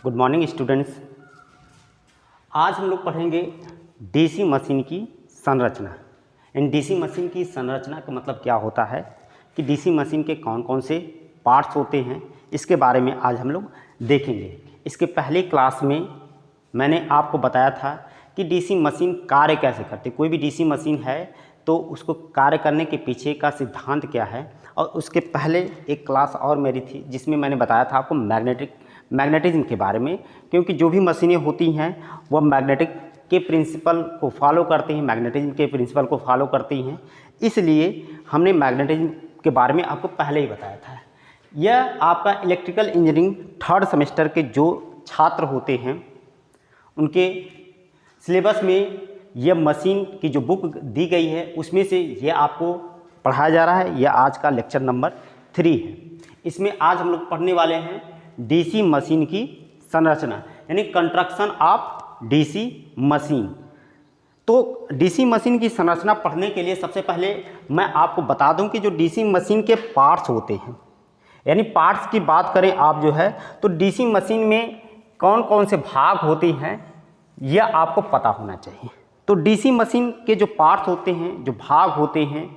Good morning students. आज हम लोग पढ़ेंगे डीसी मशीन की संरचना। इन डीसी मशीन की संरचना का मतलब क्या होता है कि डीसी मशीन के कौन कौन से पार्ट्स होते हैं, इसके बारे में आज हम लोग देखेंगे। इसके पहले क्लास में मैंने आपको बताया था कि डीसी मशीन कार्य कैसे करती है। कोई भी डीसी मशीन है तो उसको कार्य करने के पीछे का सिद्धांत क्या है, और उसके पहले एक क्लास और मेरी थी जिसमें मैंने बताया था आपको मैग्नेटिज्म के बारे में, क्योंकि जो भी मशीनें होती हैं वह मैग्नेटिक के प्रिंसिपल को फॉलो करती हैं, मैग्नेटिज्म के प्रिंसिपल को फॉलो करती हैं। इसलिए हमने मैग्नेटिज्म के बारे में आपको पहले ही बताया था। यह आपका इलेक्ट्रिकल इंजीनियरिंग थर्ड सेमेस्टर के जो छात्र होते हैं उनके सिलेबस में यह मशीन की जो बुक दी गई है उसमें से यह आपको पढ़ाया जा रहा है। यह आज का लेक्चर नंबर 3 है। इसमें आज हम लोग पढ़ने वाले हैं डीसी मशीन की संरचना, यानी कंस्ट्रक्शन ऑफ डीसी मशीन। तो डीसी मशीन की संरचना पढ़ने के लिए सबसे पहले मैं आपको बता दूं कि जो डीसी मशीन के पार्ट्स होते हैं, यानी पार्ट्स की बात करें आप जो है तो डीसी मशीन में कौन कौन से भाग होते हैं यह आपको पता होना चाहिए। तो डीसी मशीन के जो पार्ट्स होते हैं, जो भाग होते हैं,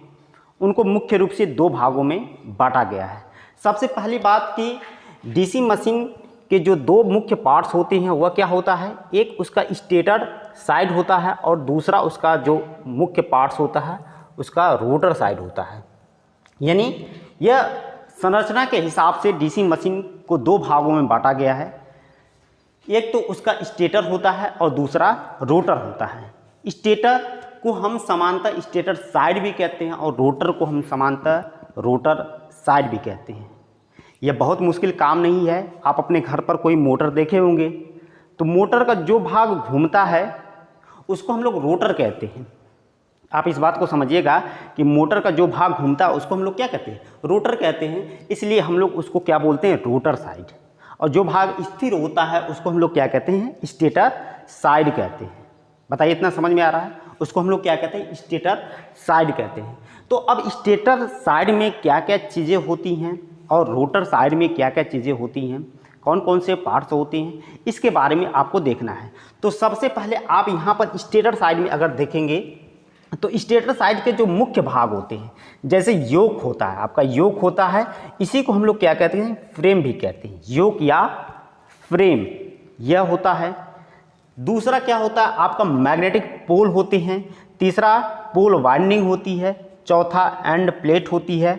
उनको मुख्य रूप से 2 भागों में बांटा गया है। सबसे पहली बात कि डीसी मशीन के जो 2 मुख्य पार्ट्स होते हैं वह क्या होता है, एक उसका स्टेटर साइड होता है और दूसरा उसका जो मुख्य पार्ट्स होता है उसका रोटर साइड होता है। यानी यह संरचना के हिसाब से डीसी मशीन को 2 भागों में बांटा गया है। एक तो उसका स्टेटर होता है और दूसरा रोटर होता है। स्टेटर को हम समांतर स्टेटर साइड भी कहते हैं और रोटर को हम समांतर रोटर साइड भी कहते हैं। यह बहुत मुश्किल काम नहीं है। आप अपने घर पर कोई मोटर देखे होंगे तो मोटर का जो भाग घूमता है उसको हम लोग रोटर कहते हैं। आप इस बात को समझिएगा कि मोटर का जो भाग घूमता है उसको हम लोग क्या कहते हैं, रोटर कहते हैं। इसलिए हम लोग उसको क्या बोलते हैं, रोटर साइड। और जो भाग स्थिर होता है उसको हम लोग क्या कहते हैं, स्टेटर साइड कहते हैं। बताइए, इतना समझ में आ रहा है? उसको हम लोग क्या कहते हैं, स्टेटर साइड कहते हैं। तो अब स्टेटर साइड में क्या क्या चीज़ें होती हैं और रोटर साइड में क्या क्या चीज़ें होती हैं, कौन कौन से पार्ट्स होते हैं, इसके बारे में आपको देखना है। तो सबसे पहले आप यहाँ पर स्टेटर साइड में अगर देखेंगे तो स्टेटर साइड के जो मुख्य भाग होते हैं, जैसे योक होता है, आपका योक होता है, इसी को हम लोग क्या कहते हैं, फ्रेम भी कहते हैं। योक या फ्रेम यह होता है। दूसरा क्या होता है, आपका मैग्नेटिक पोल होते हैं। तीसरा पोल वाइंडिंग होती है। चौथा एंड प्लेट होती है।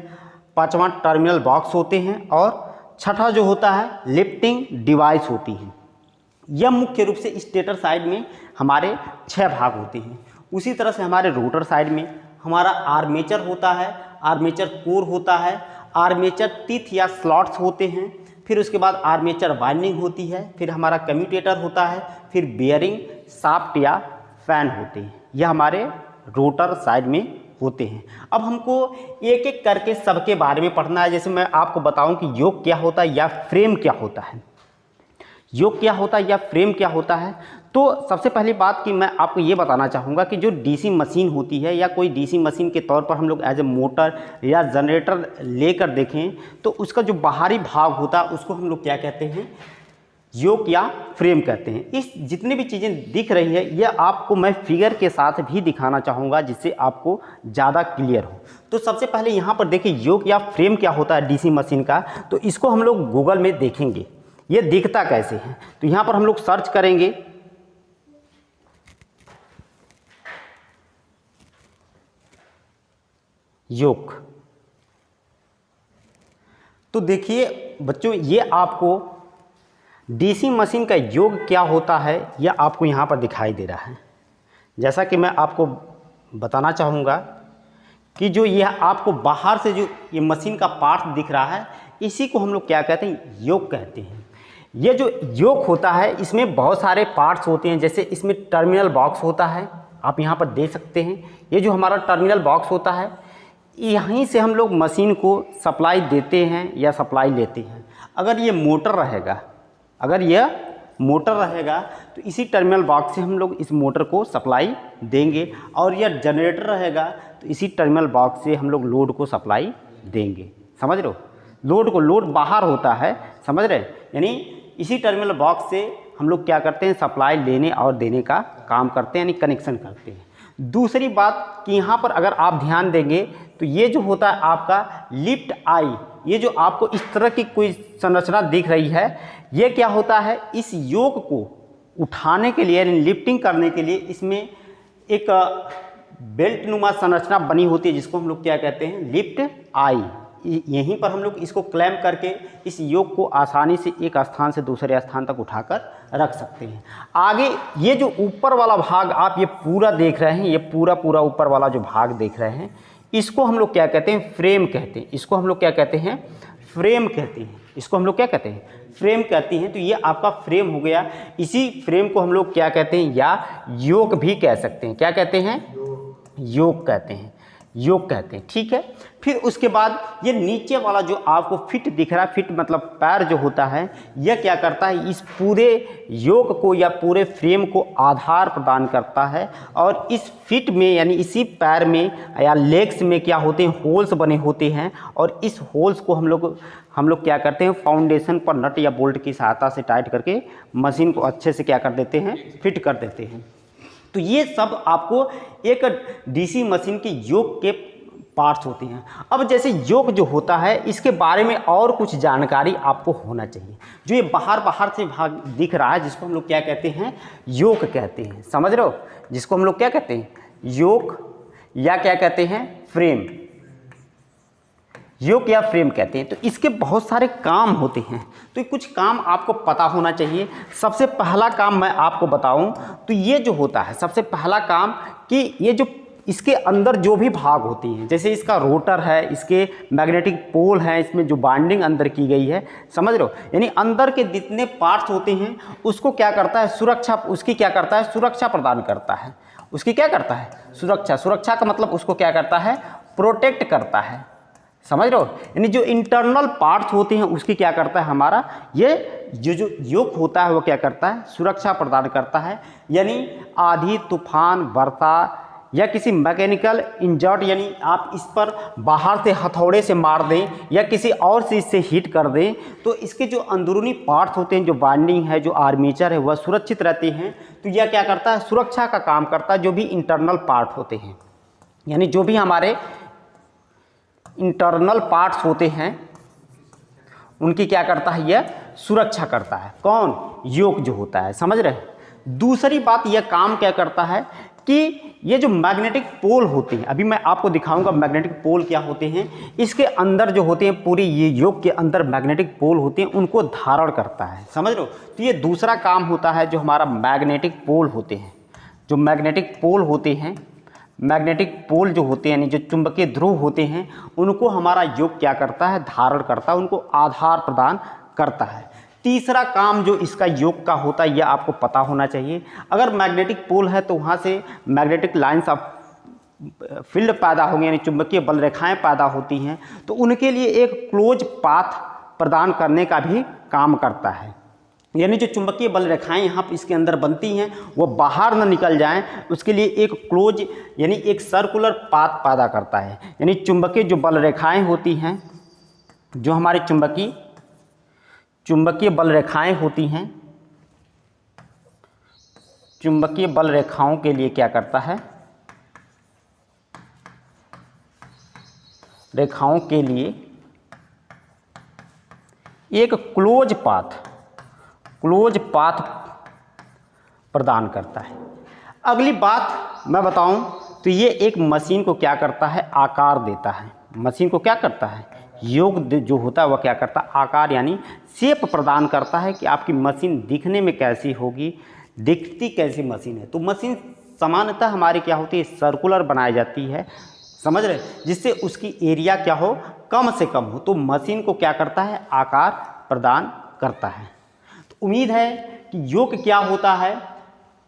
पांचवा टर्मिनल बॉक्स होते हैं और छठा जो होता है लिफ्टिंग डिवाइस होती है। यह मुख्य रूप से स्टेटर साइड में हमारे 6 भाग होते हैं। उसी तरह से हमारे रोटर साइड में हमारा आर्मेचर होता है, आर्मेचर कोर होता है, आर्मेचर टीथ या स्लॉट्स होते हैं, फिर उसके बाद आर्मेचर वाइंडिंग होती है, फिर हमारा कम्यूटेटर होता है, फिर बेयरिंग, शाफ्ट या फैन होते हैं। यह हमारे रोटर साइड में होते हैं। अब हमको एक एक करके सबके बारे में पढ़ना है। जैसे मैं आपको बताऊं कि योक क्या होता है या फ्रेम क्या होता है। योक क्या होता है या फ्रेम क्या होता है, तो सबसे पहली बात कि मैं आपको ये बताना चाहूँगा कि जो डीसी मशीन होती है या कोई डीसी मशीन के तौर पर हम लोग एज ए मोटर या जनरेटर लेकर देखें तो उसका जो बाहरी भाग होता है उसको हम लोग क्या कहते हैं, योक या फ्रेम कहते हैं। इस जितनी भी चीज़ें दिख रही है यह आपको मैं फिगर के साथ भी दिखाना चाहूँगा जिससे आपको ज़्यादा क्लियर हो। तो सबसे पहले यहाँ पर देखिए योक या फ्रेम क्या होता है डीसी मशीन का, तो इसको हम लोग गूगल में देखेंगे ये दिखता कैसे है। तो यहाँ पर हम लोग सर्च करेंगे योक। तो देखिए बच्चों, ये आपको डीसी मशीन का योग क्या होता है यह आपको यहाँ पर दिखाई दे रहा है। जैसा कि मैं आपको बताना चाहूँगा कि जो यह आपको बाहर से जो ये मशीन का पार्ट दिख रहा है इसी को हम लोग क्या कहते हैं, योग कहते हैं। ये जो योग होता है इसमें बहुत सारे पार्ट्स होते हैं। जैसे इसमें टर्मिनल बॉक्स होता है, आप यहाँ पर देख सकते हैं। ये जो हमारा टर्मिनल बॉक्स होता है यहीं से हम लोग मशीन को सप्लाई देते हैं या सप्लाई लेते हैं। अगर ये मोटर रहेगा, अगर यह मोटर रहेगा तो इसी टर्मिनल बॉक्स से हम लोग इस मोटर को सप्लाई देंगे, और यह जनरेटर रहेगा तो इसी टर्मिनल बॉक्स से हम लोग लोड को सप्लाई देंगे। समझ रहे हो, लोड बाहर होता है, समझ रहे। यानी इसी टर्मिनल बॉक्स से हम लोग क्या करते हैं, सप्लाई लेने और देने का काम करते हैं, यानी कनेक्शन करते हैं। दूसरी बात कि यहाँ पर अगर आप ध्यान देंगे तो ये जो होता है आपका लिफ्ट आई, ये जो आपको इस तरह की कोई संरचना दिख रही है, ये क्या होता है, इस योक को उठाने के लिए यानी लिफ्टिंग करने के लिए इसमें एक बेल्ट नुमा संरचना बनी होती है, जिसको हम लोग क्या कहते हैं, लिफ्ट आई। यहीं पर हम लोग इसको क्लैम्प करके इस योक को आसानी से एक स्थान से दूसरे स्थान तक उठाकर रख सकते हैं। आगे ये जो ऊपर वाला भाग आप ये पूरा देख रहे हैं, ये पूरा ऊपर वाला जो भाग देख रहे हैं, इसको हम लोग क्या कहते हैं, फ्रेम कहते हैं। इसको हम लोग क्या कहते हैं, फ्रेम कहते हैं। इसको हम लोग क्या कहते हैं, फ्रेम कहते हैं। तो ये आपका फ्रेम हो गया। इसी फ्रेम को हम लोग क्या कहते हैं, या योक भी कह सकते हैं। क्या कहते हैं, योक कहते हैं, योक कहते हैं। ठीक है। फिर उसके बाद ये नीचे वाला जो आपको फिट दिख रहा है, फिट मतलब पैर जो होता है, यह क्या करता है, इस पूरे योक को या पूरे फ्रेम को आधार प्रदान करता है। और इस फिट में यानी इसी पैर में या लेग्स में क्या होते हैं, होल्स बने होते हैं। और इस होल्स को हम लोग क्या करते हैं, फाउंडेशन पर नट या बोल्ट की सहायता से टाइट करके मशीन को अच्छे से क्या कर देते हैं, फिट कर देते हैं। तो ये सब आपको एक डीसी मशीन की योक के पार्ट्स होते हैं। अब जैसे योक जो होता है, इसके बारे में और कुछ जानकारी आपको होना चाहिए। जो ये बाहर से भाग दिख रहा है, जिसको हम लोग क्या कहते हैं, योक कहते हैं। समझ रहे हो, जिसको हम लोग क्या कहते हैं, योक या क्या कहते हैं, फ्रेम, योक या फ्रेम कहते हैं। तो इसके बहुत सारे काम होते हैं, तो कुछ काम आपको पता होना चाहिए। सबसे पहला काम मैं आपको बताऊं तो ये जो होता है, सबसे पहला काम कि ये जो इसके अंदर जो भी भाग होती हैं, जैसे इसका रोटर है, इसके मैग्नेटिक पोल है, इसमें जो बाइंडिंग अंदर की गई है, समझ रहे हो, यानी अंदर के जितने पार्ट्स होते हैं उसको क्या करता है, सुरक्षा, उसकी क्या करता है, सुरक्षा प्रदान करता है। उसकी क्या करता है, सुरक्षा का मतलब उसको क्या करता है, प्रोटेक्ट करता है। समझ रहे हो, यानी जो इंटरनल पार्ट्स होते हैं उसकी क्या करता है, हमारा ये जो योक होता है वो क्या करता है, सुरक्षा प्रदान करता है। यानी आंधी, तूफान, वर्षा या किसी मैकेनिकल इंजर्ट, यानी आप इस पर बाहर से हथौड़े से मार दें या किसी और चीज़ से हीट कर दें, तो इसके जो अंदरूनी पार्ट्स होते हैं, जो बाइंडिंग है, जो आर्मेचर है, वह सुरक्षित रहते हैं। तो यह क्या करता है, सुरक्षा का काम करता है। जो भी इंटरनल पार्ट होते हैं, यानी जो भी हमारे इंटरनल पार्ट्स होते हैं, उनकी क्या करता है, यह सुरक्षा करता है। कौन, योक जो होता है। समझ रहे हैं। दूसरी बात, यह काम क्या करता है कि ये जो मैग्नेटिक पोल होते हैं, अभी मैं आपको दिखाऊंगा मैग्नेटिक पोल क्या होते हैं। इसके अंदर जो होते हैं, पूरी ये योक के अंदर मैग्नेटिक पोल होते हैं, उनको धारण करता है। समझ लो। तो ये दूसरा काम होता है, जो हमारा मैग्नेटिक पोल होते हैं। जो मैग्नेटिक पोल होते हैं, मैग्नेटिक पोल जो होते हैं, यानी जो चुंबकीय ध्रुव होते हैं, उनको हमारा योक क्या करता है, धारण करता है, उनको आधार प्रदान करता है। तीसरा काम जो इसका योक का होता है, यह आपको पता होना चाहिए। अगर मैग्नेटिक पोल है तो वहाँ से मैग्नेटिक लाइंस ऑफ फील्ड पैदा होंगे, यानी चुंबकीय बल रेखाएं पैदा होती हैं, तो उनके लिए एक क्लोज पाथ प्रदान करने का भी काम करता है। यानी जो चुंबकीय बल रेखाएं यहाँ इसके अंदर बनती हैं, वो बाहर न निकल जाएं, उसके लिए एक क्लोज यानी एक सर्कुलर पाथ पैदा करता है। यानी चुंबकीय जो बल रेखाएं होती हैं, जो हमारे चुंबकीय बल रेखाएं होती हैं, चुंबकीय बल रेखाओं के लिए क्या करता है, रेखाओं के लिए एक क्लोज पाथ प्रदान करता है। अगली बात मैं बताऊं तो ये एक मशीन को क्या करता है, आकार देता है। मशीन को क्या करता है, योक जो होता है वह क्या करता है, आकार यानी शेप प्रदान करता है कि आपकी मशीन दिखने में कैसी होगी, दिखती कैसी मशीन है। तो मशीन सामान्यतः हमारी क्या होती है, सर्कुलर बनाई जाती है। समझ रहे, जिससे उसकी एरिया क्या हो, कम से कम हो। तो मशीन को क्या करता है, आकार प्रदान करता है। तो उम्मीद है कि योक क्या होता है,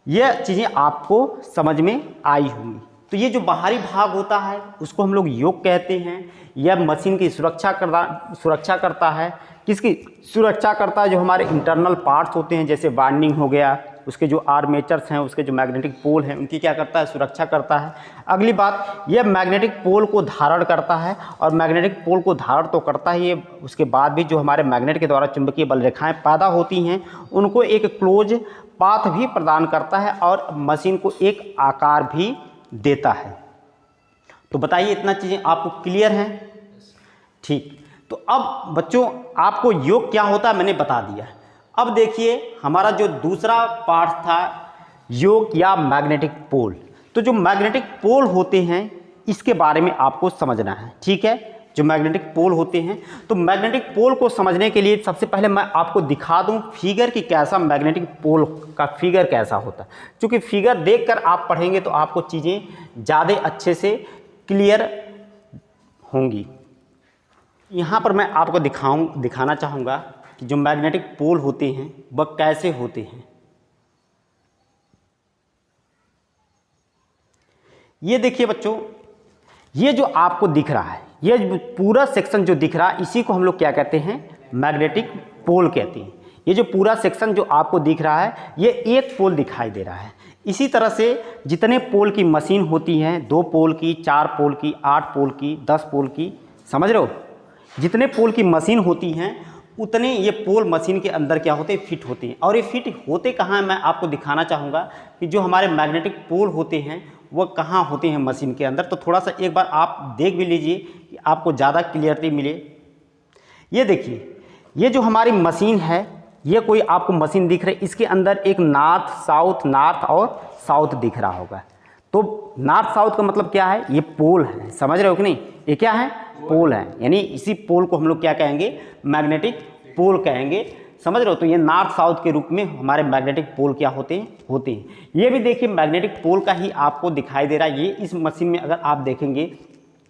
यह चीज़ें आपको समझ में आई होंगी। तो ये जो बाहरी भाग होता है उसको हम लोग योक कहते हैं। यह मशीन की सुरक्षा करता है। किसकी सुरक्षा करता है, जो हमारे इंटरनल पार्ट्स होते हैं, जैसे बाइंडिंग हो गया, उसके जो आर्मेचर्स हैं, उसके जो मैग्नेटिक पोल हैं, उनकी क्या करता है, सुरक्षा करता है। अगली बात, यह मैग्नेटिक पोल को धारण करता है, और मैग्नेटिक पोल को धारण तो करता ही है, उसके बाद भी जो हमारे मैग्नेट के द्वारा चुंबकीय बल रेखाएं पैदा होती हैं उनको एक क्लोज पाथ भी प्रदान करता है और मशीन को एक आकार भी देता है। तो बताइए, इतना चीज़ें आपको क्लियर हैं? ठीक। तो अब बच्चों आपको योग क्या होता है मैंने बता दिया। अब देखिए हमारा जो दूसरा पार्ट था योग या मैग्नेटिक पोल। तो जो मैग्नेटिक पोल होते हैं इसके बारे में आपको समझना है, ठीक है। जो मैग्नेटिक पोल होते हैं, तो मैग्नेटिक पोल को समझने के लिए सबसे पहले मैं आपको दिखा दूं फिगर कि कैसा मैग्नेटिक पोल का फिगर कैसा होता है। क्योंकि फिगर देखकर आप पढ़ेंगे तो आपको चीज़ें ज़्यादा अच्छे से क्लियर होंगी। यहाँ पर मैं आपको दिखाना चाहूँगा कि जो मैग्नेटिक पोल होते हैं वह कैसे होते हैं। ये देखिए बच्चों, ये जो आपको दिख रहा है, ये पूरा सेक्शन जो दिख रहा है इसी को हम लोग क्या कहते हैं, मैग्नेटिक पोल कहते हैं। ये जो पूरा सेक्शन जो आपको दिख रहा है ये एक पोल दिखाई दे रहा है। इसी तरह से जितने पोल की मशीन होती हैं, 2 पोल की, 4 पोल की, 8 पोल की, 10 पोल की, समझ रहे हो, जितने पोल की मशीन होती हैं उतने ये पोल मशीन के अंदर क्या होते हैं, फिट होते हैं। और ये फिट होते कहाँ हैं मैं आपको दिखाना चाहूँगा कि जो हमारे मैग्नेटिक पोल होते हैं वो कहाँ होते हैं मशीन के अंदर। तो थोड़ा सा एक बार आप देख भी लीजिए कि आपको ज़्यादा क्लियरिटी मिले। ये देखिए, ये जो हमारी मशीन है, ये कोई आपको मशीन दिख रही है, इसके अंदर एक नॉर्थ और साउथ दिख रहा होगा। तो नॉर्थ साउथ का मतलब क्या है, ये पोल है, समझ रहे हो कि नहीं, ये क्या है, पोल है। यानी इसी पोल को हम लोग क्या कहेंगे, मैग्नेटिक पोल कहेंगे, समझ रहे हो। तो ये नॉर्थ साउथ के रूप में हमारे मैग्नेटिक पोल क्या होते हैं। ये भी देखिए मैग्नेटिक पोल का ही आपको दिखाई दे रहा है। ये इस मशीन में अगर आप देखेंगे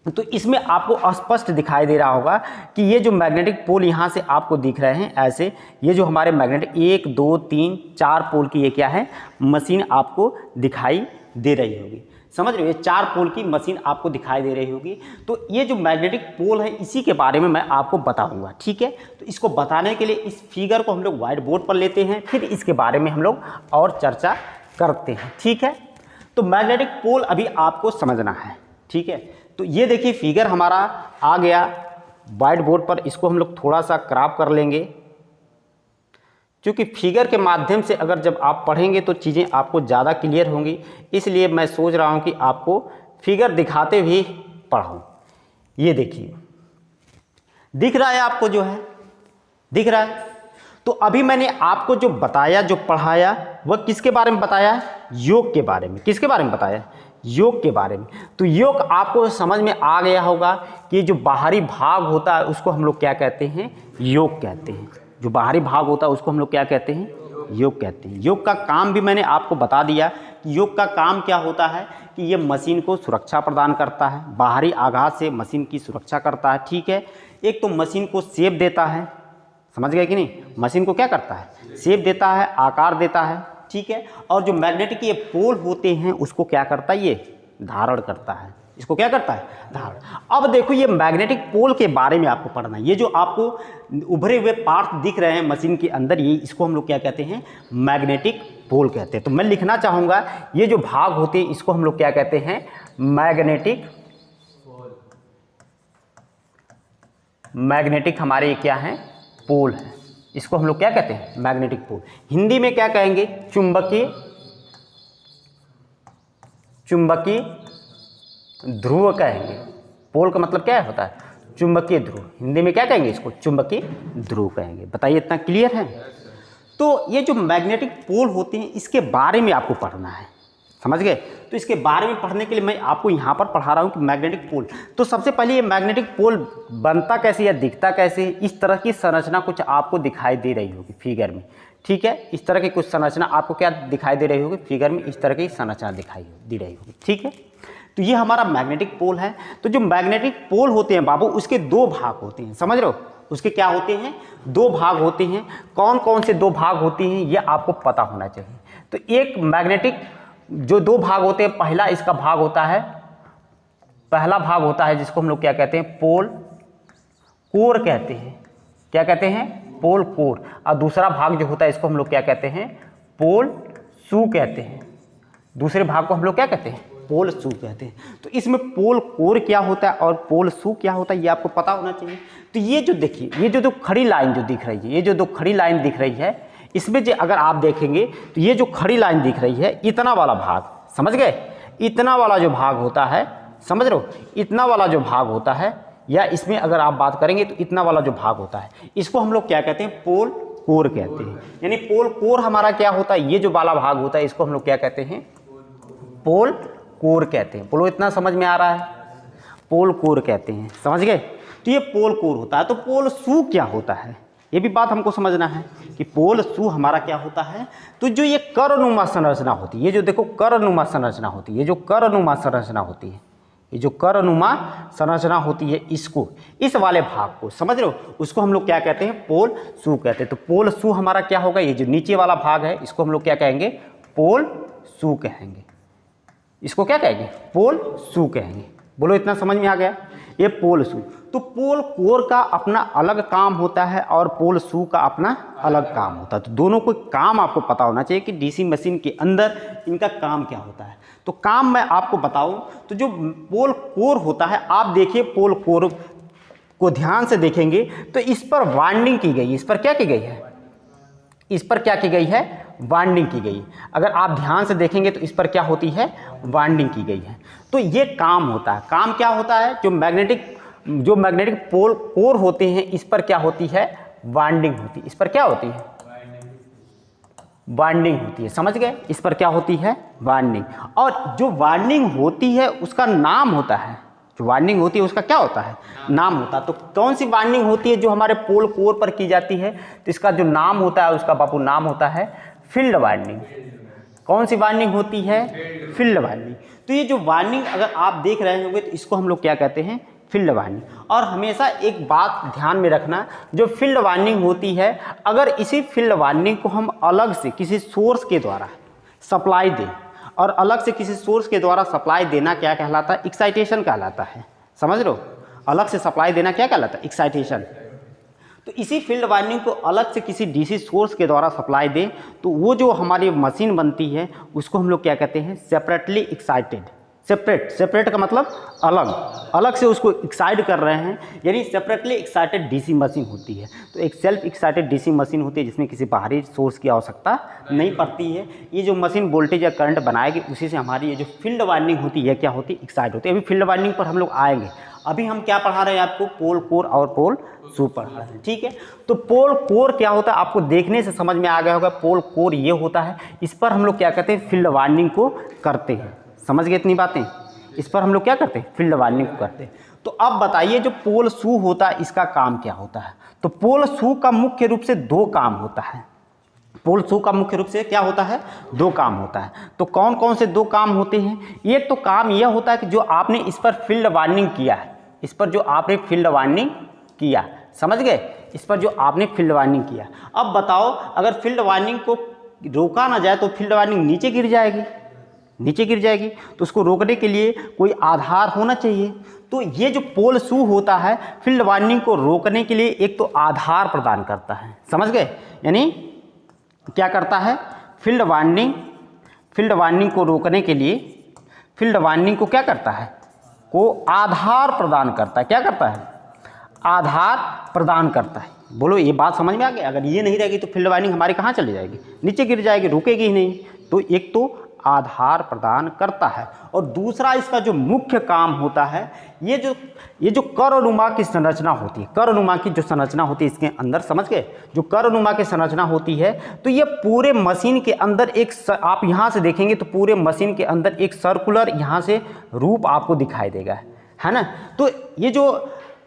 तो इसमें आपको स्पष्ट दिखाई दे रहा होगा कि ये जो मैग्नेटिक पोल यहाँ से आपको दिख रहे हैं ऐसे, ये जो हमारे मैग्नेटिक 1 2 3 4 पोल की ये क्या है, मशीन आपको दिखाई दे रही होगी, समझ रहे हो। ये 4 पोल की मशीन आपको दिखाई दे रही होगी। तो ये जो मैग्नेटिक पोल है इसी के बारे में मैं आपको बताऊंगा, ठीक है। तो इसको बताने के लिए इस फिगर को हम लोग व्हाइट बोर्ड पर लेते हैं, फिर इसके बारे में हम लोग और चर्चा करते हैं, ठीक है। तो मैग्नेटिक पोल अभी आपको समझना है, ठीक है। तो ये देखिए फिगर हमारा आ गया व्हाइट बोर्ड पर, इसको हम लोग थोड़ा सा क्रॉप कर लेंगे, क्योंकि फिगर के माध्यम से अगर जब आप पढ़ेंगे तो चीज़ें आपको ज़्यादा क्लियर होंगी। इसलिए मैं सोच रहा हूँ कि आपको फिगर दिखाते हुए पढ़ाऊँ। ये देखिए, दिख रहा है आपको, जो है दिख रहा है। तो अभी मैंने आपको जो बताया, जो पढ़ाया, वह किसके बारे में बताया, योग के बारे में। किसके बारे में बताया, योग के बारे में। तो योग आपको समझ में आ गया होगा कि जो बाहरी भाग होता है उसको हम लोग क्या कहते हैं, योग कहते हैं। जो बाहरी भाग होता है उसको हम लोग क्या कहते हैं, योग कहते हैं। योग का काम भी मैंने आपको बता दिया कि योग का काम क्या होता है, कि ये मशीन को सुरक्षा प्रदान करता है, बाहरी आघात से मशीन की सुरक्षा करता है, ठीक है। एक तो मशीन को शेप देता है, समझ गए कि नहीं, मशीन को क्या करता है, शेप देता है, आकार देता है, ठीक है। और जो मैग्नेटिक ये पोल होते हैं उसको क्या करता है, ये धारण करता है। इसको क्या करता है, धारण। अब देखो ये मैग्नेटिक पोल के बारे में आपको पढ़ना है। ये जो आपको उभरे हुए पार्ट दिख रहे हैं मशीन के अंदर, ये इसको हम लोग क्या कहते हैं, मैग्नेटिक पोल कहते हैं। तो मैं लिखना चाहूँगा ये जो भाग होते हैं इसको हम लोग क्या कहते हैं, मैग्नेटिक हमारे ये क्या है, पोल है। इसको हम लोग क्या कहते हैं, मैग्नेटिक पोल। हिंदी में क्या कहेंगे, चुंबकीय ध्रुव कहेंगे। पोल का मतलब क्या होता है, चुंबकीय ध्रुव। हिंदी में क्या कहेंगे, इसको चुंबकीय ध्रुव कहेंगे। बताइए इतना क्लियर है। तो ये जो मैग्नेटिक पोल होते हैं इसके बारे में आपको पढ़ना है, समझ गए। तो इसके बारे में पढ़ने के लिए मैं आपको यहाँ पर पढ़ा रहा हूँ कि मैग्नेटिक पोल। तो सबसे पहले ये मैग्नेटिक पोल बनता कैसे या दिखता कैसे, इस तरह की संरचना कुछ आपको दिखाई दे रही होगी फिगर में, ठीक है। इस तरह की कुछ संरचना आपको क्या दिखाई दे रही होगी फिगर में, इस तरह की संरचना दिखाई दे रही होगी, ठीक है। तो ये हमारा मैग्नेटिक पोल है। तो जो मैग्नेटिक पोल होते हैं बाबू, उसके 2 भाग होते हैं, समझ रहे हो। उसके क्या होते हैं, 2 भाग होते हैं। कौन कौन से 2 भाग होते हैं ये आपको पता होना चाहिए। तो एक मैग्नेटिक जो 2 भाग होते हैं, पहला इसका भाग होता है, पहला भाग होता है जिसको हम लोग क्या कहते हैं, पोल कोर कहते हैं। क्या कहते हैं, पोल कोर। और दूसरा भाग जो होता है इसको हम लोग क्या कहते हैं, पोल शू कहते हैं, दूसरे भाग को हम लोग क्या कहते हैं, पोल शू कहते हैं। तो इसमें पोल कोर क्या होता है और पोल शू क्या होता है ये आपको पता होना चाहिए। तो ये जो देखिए, ये जो खड़ी लाइन जो दिख रही है, ये जो दो खड़ी लाइन दिख रही है, इसमें जो अगर आप देखेंगे तो ये जो खड़ी लाइन दिख रही है, इतना वाला भाग, समझ गए, इतना वाला जो भाग होता है, समझ रहे हो, इतना वाला जो भाग होता है, या इसमें अगर आप बात करेंगे तो इतना वाला जो भाग होता है, इसको हम लोग क्या कहते हैं, पोल कोर कहते हैं। यानी पोल कोर हमारा क्या होता है, ये जो वाला भाग होता है, इसको हम लोग क्या कहते हैं, पोल कोर कहते हैं। बोलो इतना समझ में आ रहा है, पोल कोर कहते हैं, समझ गए। तो ये पोल कोर होता है। तो पोल शू क्या होता है, ये भी बात हमको समझना है कि पोल शू हमारा क्या होता है। तो जो ये करनुमा संरचना होती है, ये जो देखो करनुमा संरचना होती है, ये जो करनुमा संरचना होती है, ये जो करनुमा संरचना होती है, इसको, इस वाले भाग को समझ रहे हो, उसको हम लोग क्या कहते हैं, पोल शू कहते हैं। तो पोल शू हमारा क्या होगा, ये जो नीचे वाला भाग है, इसको हम लोग क्या कहेंगे, पोल शू कहेंगे। इसको क्या कहेंगे, पोल शू कहेंगे। बोलो इतना समझ में आ गया, ये पोल शू। तो पोल कोर का अपना अलग काम होता है और पोल शू का अपना अलग काम होता है। तो दोनों को काम आपको पता होना चाहिए कि डीसी मशीन के अंदर इनका काम क्या होता है। तो काम मैं आपको बताऊं तो जो पोल कोर होता है, आप देखिए पोल कोर को ध्यान से देखेंगे तो इस पर वाइंडिंग की गई, इस पर क्या की गई है, इस पर क्या की गई है, वाइंडिंग की गई। अगर आप ध्यान से देखेंगे तो इस पर क्या होती है, वाइंडिंग की गई है। तो ये काम होता है। काम क्या होता है, जो मैग्नेटिक पोल कोर होते हैं, इस पर क्या होती है, वाइंडिंग होती है। इस पर क्या होती है, वाइंडिंग होती है, समझ गए। इस पर क्या होती है, वाइंडिंग। और जो वाइंडिंग होती है उसका नाम होता है, जो वाइंडिंग होती है उसका क्या होता है, नाम होता है। तो कौन सी वाइंडिंग होती है जो हमारे पोल कोर पर की जाती है, तो इसका जो नाम होता है उसका बापू नाम होता है फील्ड वाइंडिंग। कौन सी वाइंडिंग होती है, फील्ड वाइंडिंग। तो ये जो वाइंडिंग अगर आप देख रहे होंगे तो इसको हम लोग क्या कहते हैं, फील्ड वाइंडिंग। और हमेशा एक बात ध्यान में रखना, जो फील्ड वाइंडिंग होती है, अगर इसी फील्ड वाइंडिंग को हम अलग से किसी सोर्स के द्वारा सप्लाई दें, और अलग से किसी सोर्स के द्वारा सप्लाई देना क्या कहलाता है, एक्साइटेशन कहलाता है, समझ लो। अलग से सप्लाई देना क्या कहलाता है, एक्साइटेशन। तो इसी फील्ड वाइंडिंग को अलग से किसी डीसी सोर्स के द्वारा सप्लाई दें तो वो जो हमारी मशीन बनती है उसको हम लोग क्या कहते हैं, सेपरेटली एक्साइटेड। सेपरेट का मतलब अलग से उसको एक्साइट कर रहे हैं, यानी सेपरेटली एक्साइटेड डीसी मशीन होती है। तो एक सेल्फ एक्साइटेड डीसी मशीन होती है जिसमें किसी बाहरी सोर्स की आवश्यकता नहीं पड़ती है। ये जो मशीन वोल्टेज या करंट बनाएगी उसी से हमारी ये जो फील्ड वाइंडिंग होती है क्या होती है, एक्साइट होती है। अभी फील्ड वाइंडिंग पर हम लोग आएंगे। अभी हम क्या पढ़ा रहे हैं आपको, पोल कोर और पोल शू पढ़ा रहे हैं, ठीक है। तो पोल कोर क्या होता है आपको देखने से समझ में आ गया होगा। पोल कोर ये होता है, इस पर हम लोग क्या कहते हैं, फील्ड वाइंडिंग को करते हैं। समझ गए इतनी बातें, इस पर हम लोग क्या करते हैं, फील्ड वाइंडिंग को करते हैं। तो अब बताइए जो पोल शू होता है इसका काम क्या होता है। तो पोल शू का मुख्य रूप से दो काम होता है। पोल शू का मुख्य रूप से क्या होता है, दो काम होता है। तो कौन कौन से दो काम होते हैं, एक तो काम यह होता है कि जो आपने इस पर फील्ड वाइंडिंग किया है, इस पर जो आपने फील्ड वाइंडिंग किया, समझ गए, इस पर जो आपने फील्ड वाइंडिंग किया। अब बताओ अगर फील्ड वाइंडिंग को रोका ना जाए तो फील्ड वाइंडिंग नीचे गिर जाएगी, नीचे गिर जाएगी। तो उसको रोकने के लिए कोई आधार होना चाहिए। तो ये जो पोल शू होता है फील्ड वाइंडिंग को रोकने के लिए एक तो आधार प्रदान करता है, समझ गए। यानी क्या करता है, फील्ड वाइंडिंग को रोकने के लिए फील्ड वाइंडिंग को क्या करता है, को आधार प्रदान करता है। क्या करता है, आधार प्रदान करता है। बोलो ये बात समझ में आ गया। अगर ये नहीं रहेगी तो फील्ड वाइंडिंग हमारी कहाँ चली जाएगी, नीचे गिर जाएगी, रुकेगी ही नहीं। तो एक तो आधार प्रदान करता है, और दूसरा इसका जो मुख्य काम होता है, ये जो करनुमा की संरचना होती है, करनुमा की जो संरचना होती है इसके अंदर, समझ गए, जो करनुमा की संरचना होती है, तो ये पूरे मशीन के अंदर आप यहाँ से देखेंगे तो पूरे मशीन के अंदर एक सर्कुलर यहाँ से रूप आपको दिखाई देगा, है ना। तो ये जो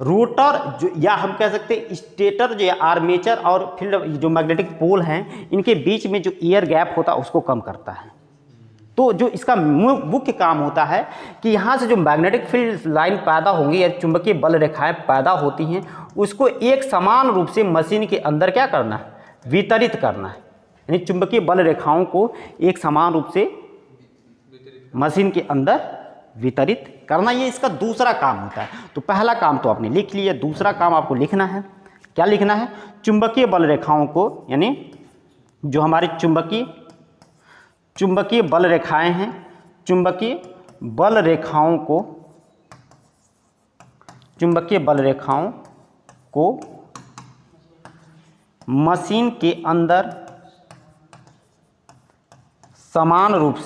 रोटर जो, या हम कह सकते हैं स्टेटर जो आर्मेचर और फील्ड जो मैग्नेटिक पोल हैं, इनके बीच में जो एयर गैप होता है उसको कम करता है। तो जो इसका मुख्य काम होता है कि यहाँ से जो मैग्नेटिक फील्ड लाइन पैदा होंगी या चुंबकीय बल रेखाएं पैदा होती हैं, उसको एक समान रूप से मशीन के अंदर क्या करना है, वितरित करना है। यानी चुंबकीय बल रेखाओं को एक समान रूप से मशीन के अंदर वितरित करना, ये इसका दूसरा काम होता है। तो पहला काम तो आपने लिख लिया, दूसरा काम आपको लिखना है। क्या लिखना है, चुंबकीय बल रेखाओं को, यानी जो हमारी चुंबकीय बल रेखाएं हैं, चुंबकीय बल रेखाओं को मशीन के अंदर समान रूप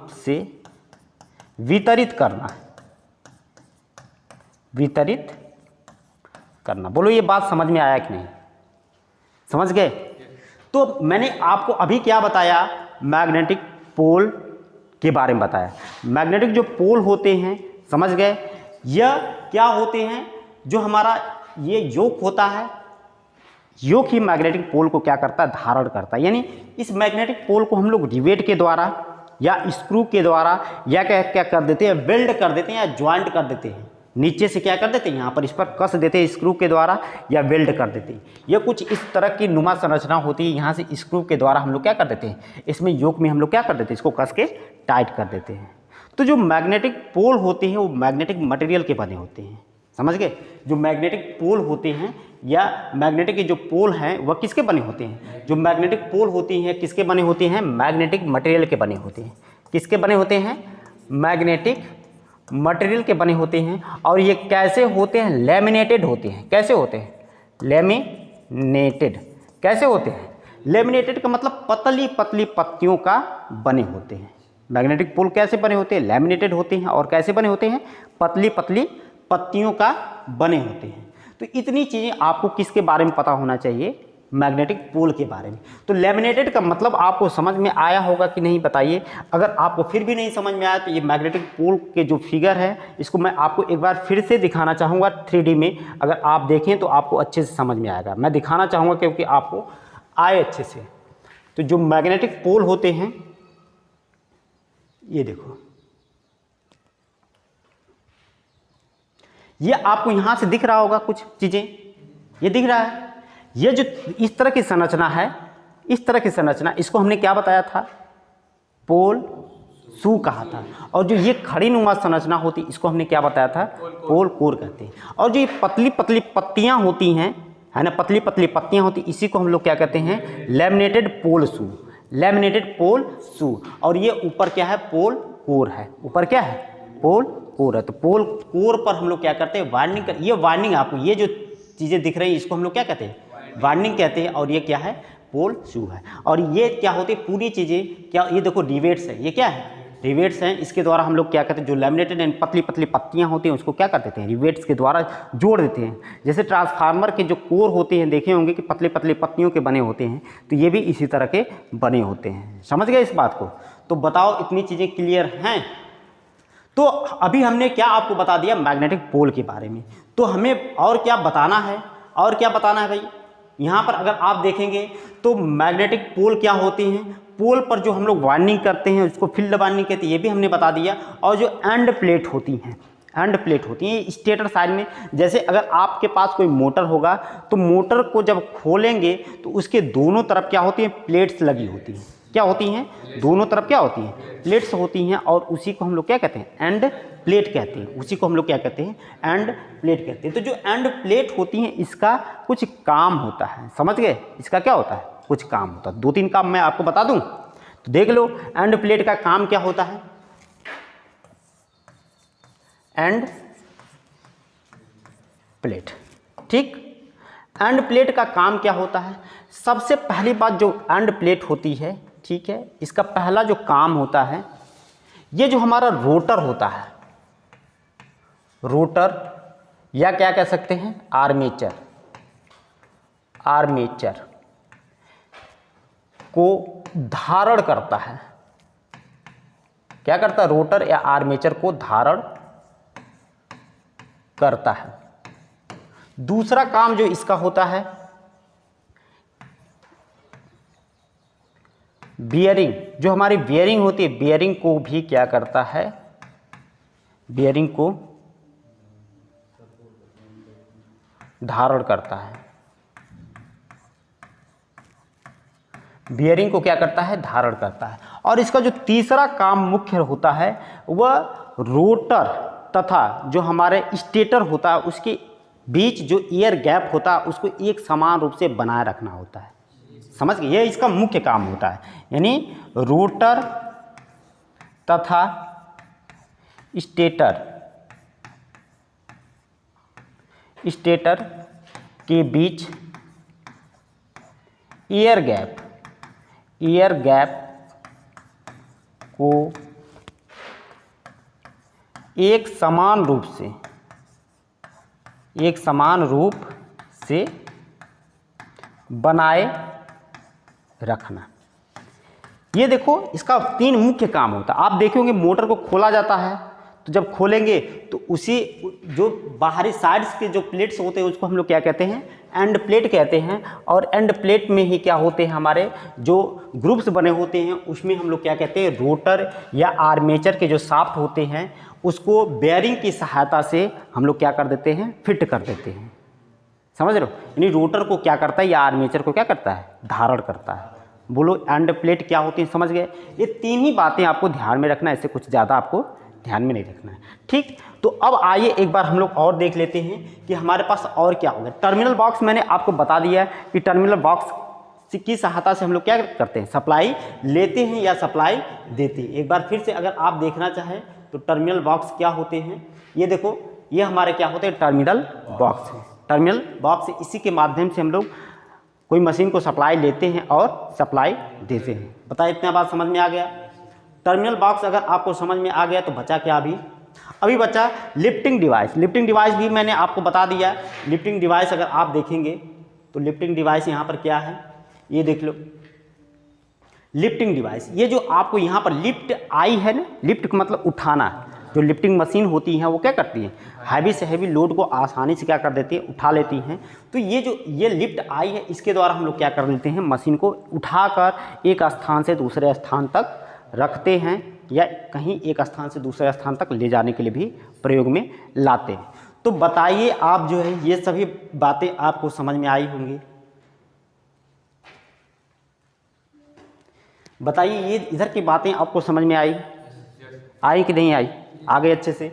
से वितरित करना। बोलो ये बात समझ में आया कि नहीं? समझ गए? तो मैंने आपको अभी क्या बताया? मैग्नेटिक पोल के बारे में बताया। मैग्नेटिक जो पोल होते हैं, समझ गए, यह क्या होते हैं? जो हमारा ये योक होता है, योक ही मैग्नेटिक पोल को क्या करता है? धारण करता है। यानी इस मैग्नेटिक पोल को हम लोग रिवेट के द्वारा या स्क्रू के द्वारा या क्या कर देते हैं? वेल्ड कर देते हैं या ज्वाइंट कर देते हैं। नीचे से क्या कर देते हैं? यहाँ पर इस पर कस देते हैं स्क्रू के द्वारा या वेल्ड कर देते हैं। यह कुछ इस तरह की नुमा संरचना होती है। यहाँ से स्क्रू के द्वारा हम लोग क्या कर देते हैं? इसमें योक में हम लोग क्या कर देते हैं? इसको कस के टाइट कर देते हैं। तो जो मैग्नेटिक पोल होते हैं वो मैग्नेटिक मटेरियल के बने होते हैं। समझ गए? जो मैग्नेटिक पोल होते हैं या मैग्नेटिक के जो पोल हैं वह किसके बने होते हैं? जो मैग्नेटिक पोल होती हैं किसके बने होते हैं? मैग्नेटिक मटेरियल के बने होते हैं। किसके बने होते हैं? मैग्नेटिक मटेरियल के बने होते हैं। और ये कैसे होते हैं? लैमिनेटेड होते हैं। कैसे होते हैं? लैमिनेटेड। कैसे होते हैं? लैमिनेटेड का मतलब पतली पतली पत्तियों का बने होते हैं। मैग्नेटिक पोल कैसे बने होते हैं? लैमिनेटेड होते हैं। और कैसे बने होते हैं? पतली पतली पत्तियों का बने होते हैं। तो इतनी चीज़ें आपको किसके बारे में पता होना चाहिए? मैग्नेटिक पोल के बारे में। तो लैमिनेटेड का मतलब आपको समझ में आया होगा कि नहीं, बताइए। अगर आपको फिर भी नहीं समझ में आया तो ये मैग्नेटिक पोल के जो फिगर है इसको मैं आपको एक बार फिर से दिखाना चाहूँगा 3D में। अगर आप देखें तो आपको अच्छे से समझ में आएगा। मैं दिखाना चाहूँगा क्योंकि आपको आए अच्छे से। तो जो मैग्नेटिक पोल होते हैं, ये देखो, ये आपको यहाँ से दिख रहा होगा कुछ चीज़ें, ये दिख रहा है। ये जो इस तरह की संरचना है, इस तरह की संरचना, इसको हमने क्या बताया था? पोल शू कहा था। और जो ये खड़ी नुमा संरचना होती इसको हमने क्या बताया था? पोल कोर कहते हैं। और जो ये पतली पतली पत्तियां होती हैं, है ना, पतली पतली पत्तियां होती, इसी को हम लोग क्या कहते हैं? लैमिनेटेड पोल शू। लैमिनेटेड पोल शू। और ये ऊपर क्या है? पोल कोर है। ऊपर क्या है? पोल कोर है। तो पोल कोर पर हम लोग क्या करते हैं? वाइंडिंग कर। ये वाइंडिंग आपको ये जो चीज़ें दिख रही हैं इसको हम लोग क्या कहते हैं? वाइंडिंग कहते हैं। और ये क्या है? पोल शू है। और ये क्या होती है? पूरी चीज़ें क्या, ये देखो रिवेट्स है। ये क्या है? रिवेट्स हैं। इसके द्वारा हम लोग क्या करते हैं? जो लैमिनेटेड एंड पतली पतली पत्तियां होती हैं उसको क्या कर देते हैं? रिवेट्स के द्वारा जोड़ देते हैं। जैसे ट्रांसफार्मर के जो कोर होते हैं देखे होंगे कि पतली पतली पत्तियों के बने होते हैं, तो ये भी इसी तरह के बने होते हैं। समझ गए इस बात को? तो बताओ इतनी चीज़ें क्लियर हैं? तो अभी हमने क्या आपको बता दिया मैग्नेटिक पोल के बारे में। तो हमें और क्या बताना है? और क्या बताना है भाई? यहाँ पर अगर आप देखेंगे तो मैग्नेटिक पोल क्या होते हैं, पोल पर जो हम लोग वाइंडिंग करते हैं उसको फील्ड वाइंडिंग कहते हैं, ये भी हमने बता दिया। और जो एंड प्लेट होती हैं, एंड प्लेट होती हैं स्टेटर साइड में। जैसे अगर आपके पास कोई मोटर होगा तो मोटर को जब खोलेंगे तो उसके दोनों तरफ क्या होती हैं? प्लेट्स लगी होती हैं। क्या होती हैं? दोनों तरफ क्या होती हैं? प्लेट्स होती हैं। और उसी को हम लोग क्या कहते हैं? एंड प्लेट कहते हैं। उसी को हम लोग क्या कहते हैं? एंड प्लेट कहते हैं। तो जो एंड प्लेट होती हैं इसका कुछ काम होता है। समझ गए? इसका क्या होता है? कुछ काम होता है। 2-3 काम मैं आपको बता दूं तो देख लो। एंड प्लेट का काम क्या होता है? एंड प्लेट, ठीक। एंड प्लेट का काम क्या होता है? सबसे पहली बात जो एंड प्लेट होती है, ठीक है, इसका पहला जो काम होता है, ये जो हमारा रोटर होता है, रोटर या क्या कह सकते हैं? आर्मेचर। आर्मेचर को धारण करता है। क्या करता है? रोटर या आर्मेचर को धारण करता है। दूसरा काम जो इसका होता है, बियरिंग, जो हमारी बियरिंग होती है, बियरिंग को भी क्या करता है? बियरिंग को धारण करता है। बियरिंग को क्या करता है? धारण करता है। और इसका जो तीसरा काम मुख्य होता है वह रोटर तथा जो हमारे स्टेटर होता है उसके बीच जो एयर गैप होता है उसको एक समान रूप से बनाए रखना होता है। समझ गए, ये इसका मुख्य काम होता है। यानी रोटर तथा स्टेटर के बीच एयर गैप को एक समान रूप से बनाए रखना। ये देखो, इसका 3 मुख्य काम होता है। आप देखे होंगे मोटर को खोला जाता है, तो जब खोलेंगे तो उसी जो बाहरी साइड्स के जो प्लेट्स होते हैं उसको हम लोग क्या कहते हैं, एंड प्लेट कहते हैं। और एंड प्लेट में ही क्या होते हैं, हमारे जो ग्रुप्स बने होते हैं उसमें हम लोग क्या कहते हैं, रोटर या आर्मेचर के जो शाफ्ट होते हैं उसको बेयरिंग की सहायता से हम लोग क्या कर देते हैं, फिट कर देते हैं। समझ रहे हो, यानी रोटर को क्या करता है या आर्मेचर को क्या करता है, धारण करता है। बोलो एंड प्लेट क्या होती है, समझ गए। ये 3 ही बातें आपको ध्यान में रखना है, इससे कुछ ज़्यादा आपको ध्यान में नहीं रखना है, ठीक। तो अब आइए एक बार हम लोग और देख लेते हैं कि हमारे पास और क्या होगा। टर्मिनल बॉक्स मैंने आपको बता दिया है कि टर्मिनल बॉक्स की सहायता से हम लोग क्या करते हैं, सप्लाई लेते हैं या सप्लाई देते हैं। एक बार फिर से अगर आप देखना चाहें तो टर्मिनल बॉक्स क्या होते हैं, ये देखो, ये हमारे क्या होते हैं, टर्मिनल बॉक्स है। टर्मिनल बॉक्स, इसी के माध्यम से हम लोग कोई मशीन को सप्लाई लेते हैं और सप्लाई देते हैं। बताइए, इतना बात समझ में आ गया। टर्मिनल बॉक्स अगर आपको समझ में आ गया तो बचा क्या, अभी बचा लिफ्टिंग डिवाइस। लिफ्टिंग डिवाइस भी मैंने आपको बता दिया। लिफ्टिंग डिवाइस अगर आप देखेंगे तो लिफ्टिंग डिवाइस यहाँ पर क्या है, ये देख लो, लिफ्टिंग डिवाइस। ये जो आपको यहाँ पर लिफ्ट आई है ना, लिफ्ट का मतलब उठाना। जो लिफ्टिंग मशीन होती हैं वो क्या करती हैं, हैवी से हैवी लोड को आसानी से क्या कर देती है, उठा लेती हैं। तो ये लिफ्ट आई है, इसके द्वारा हम लोग क्या कर लेते हैं, मशीन को उठाकर एक स्थान से दूसरे स्थान तक रखते हैं या कहीं एक स्थान से दूसरे स्थान तक ले जाने के लिए भी प्रयोग में लाते हैं। तो बताइए आप जो है ये सभी बातें आपको समझ में आई होंगी। बताइए ये इधर की बातें आपको समझ में आई कि नहीं आई, आ गई अच्छे से।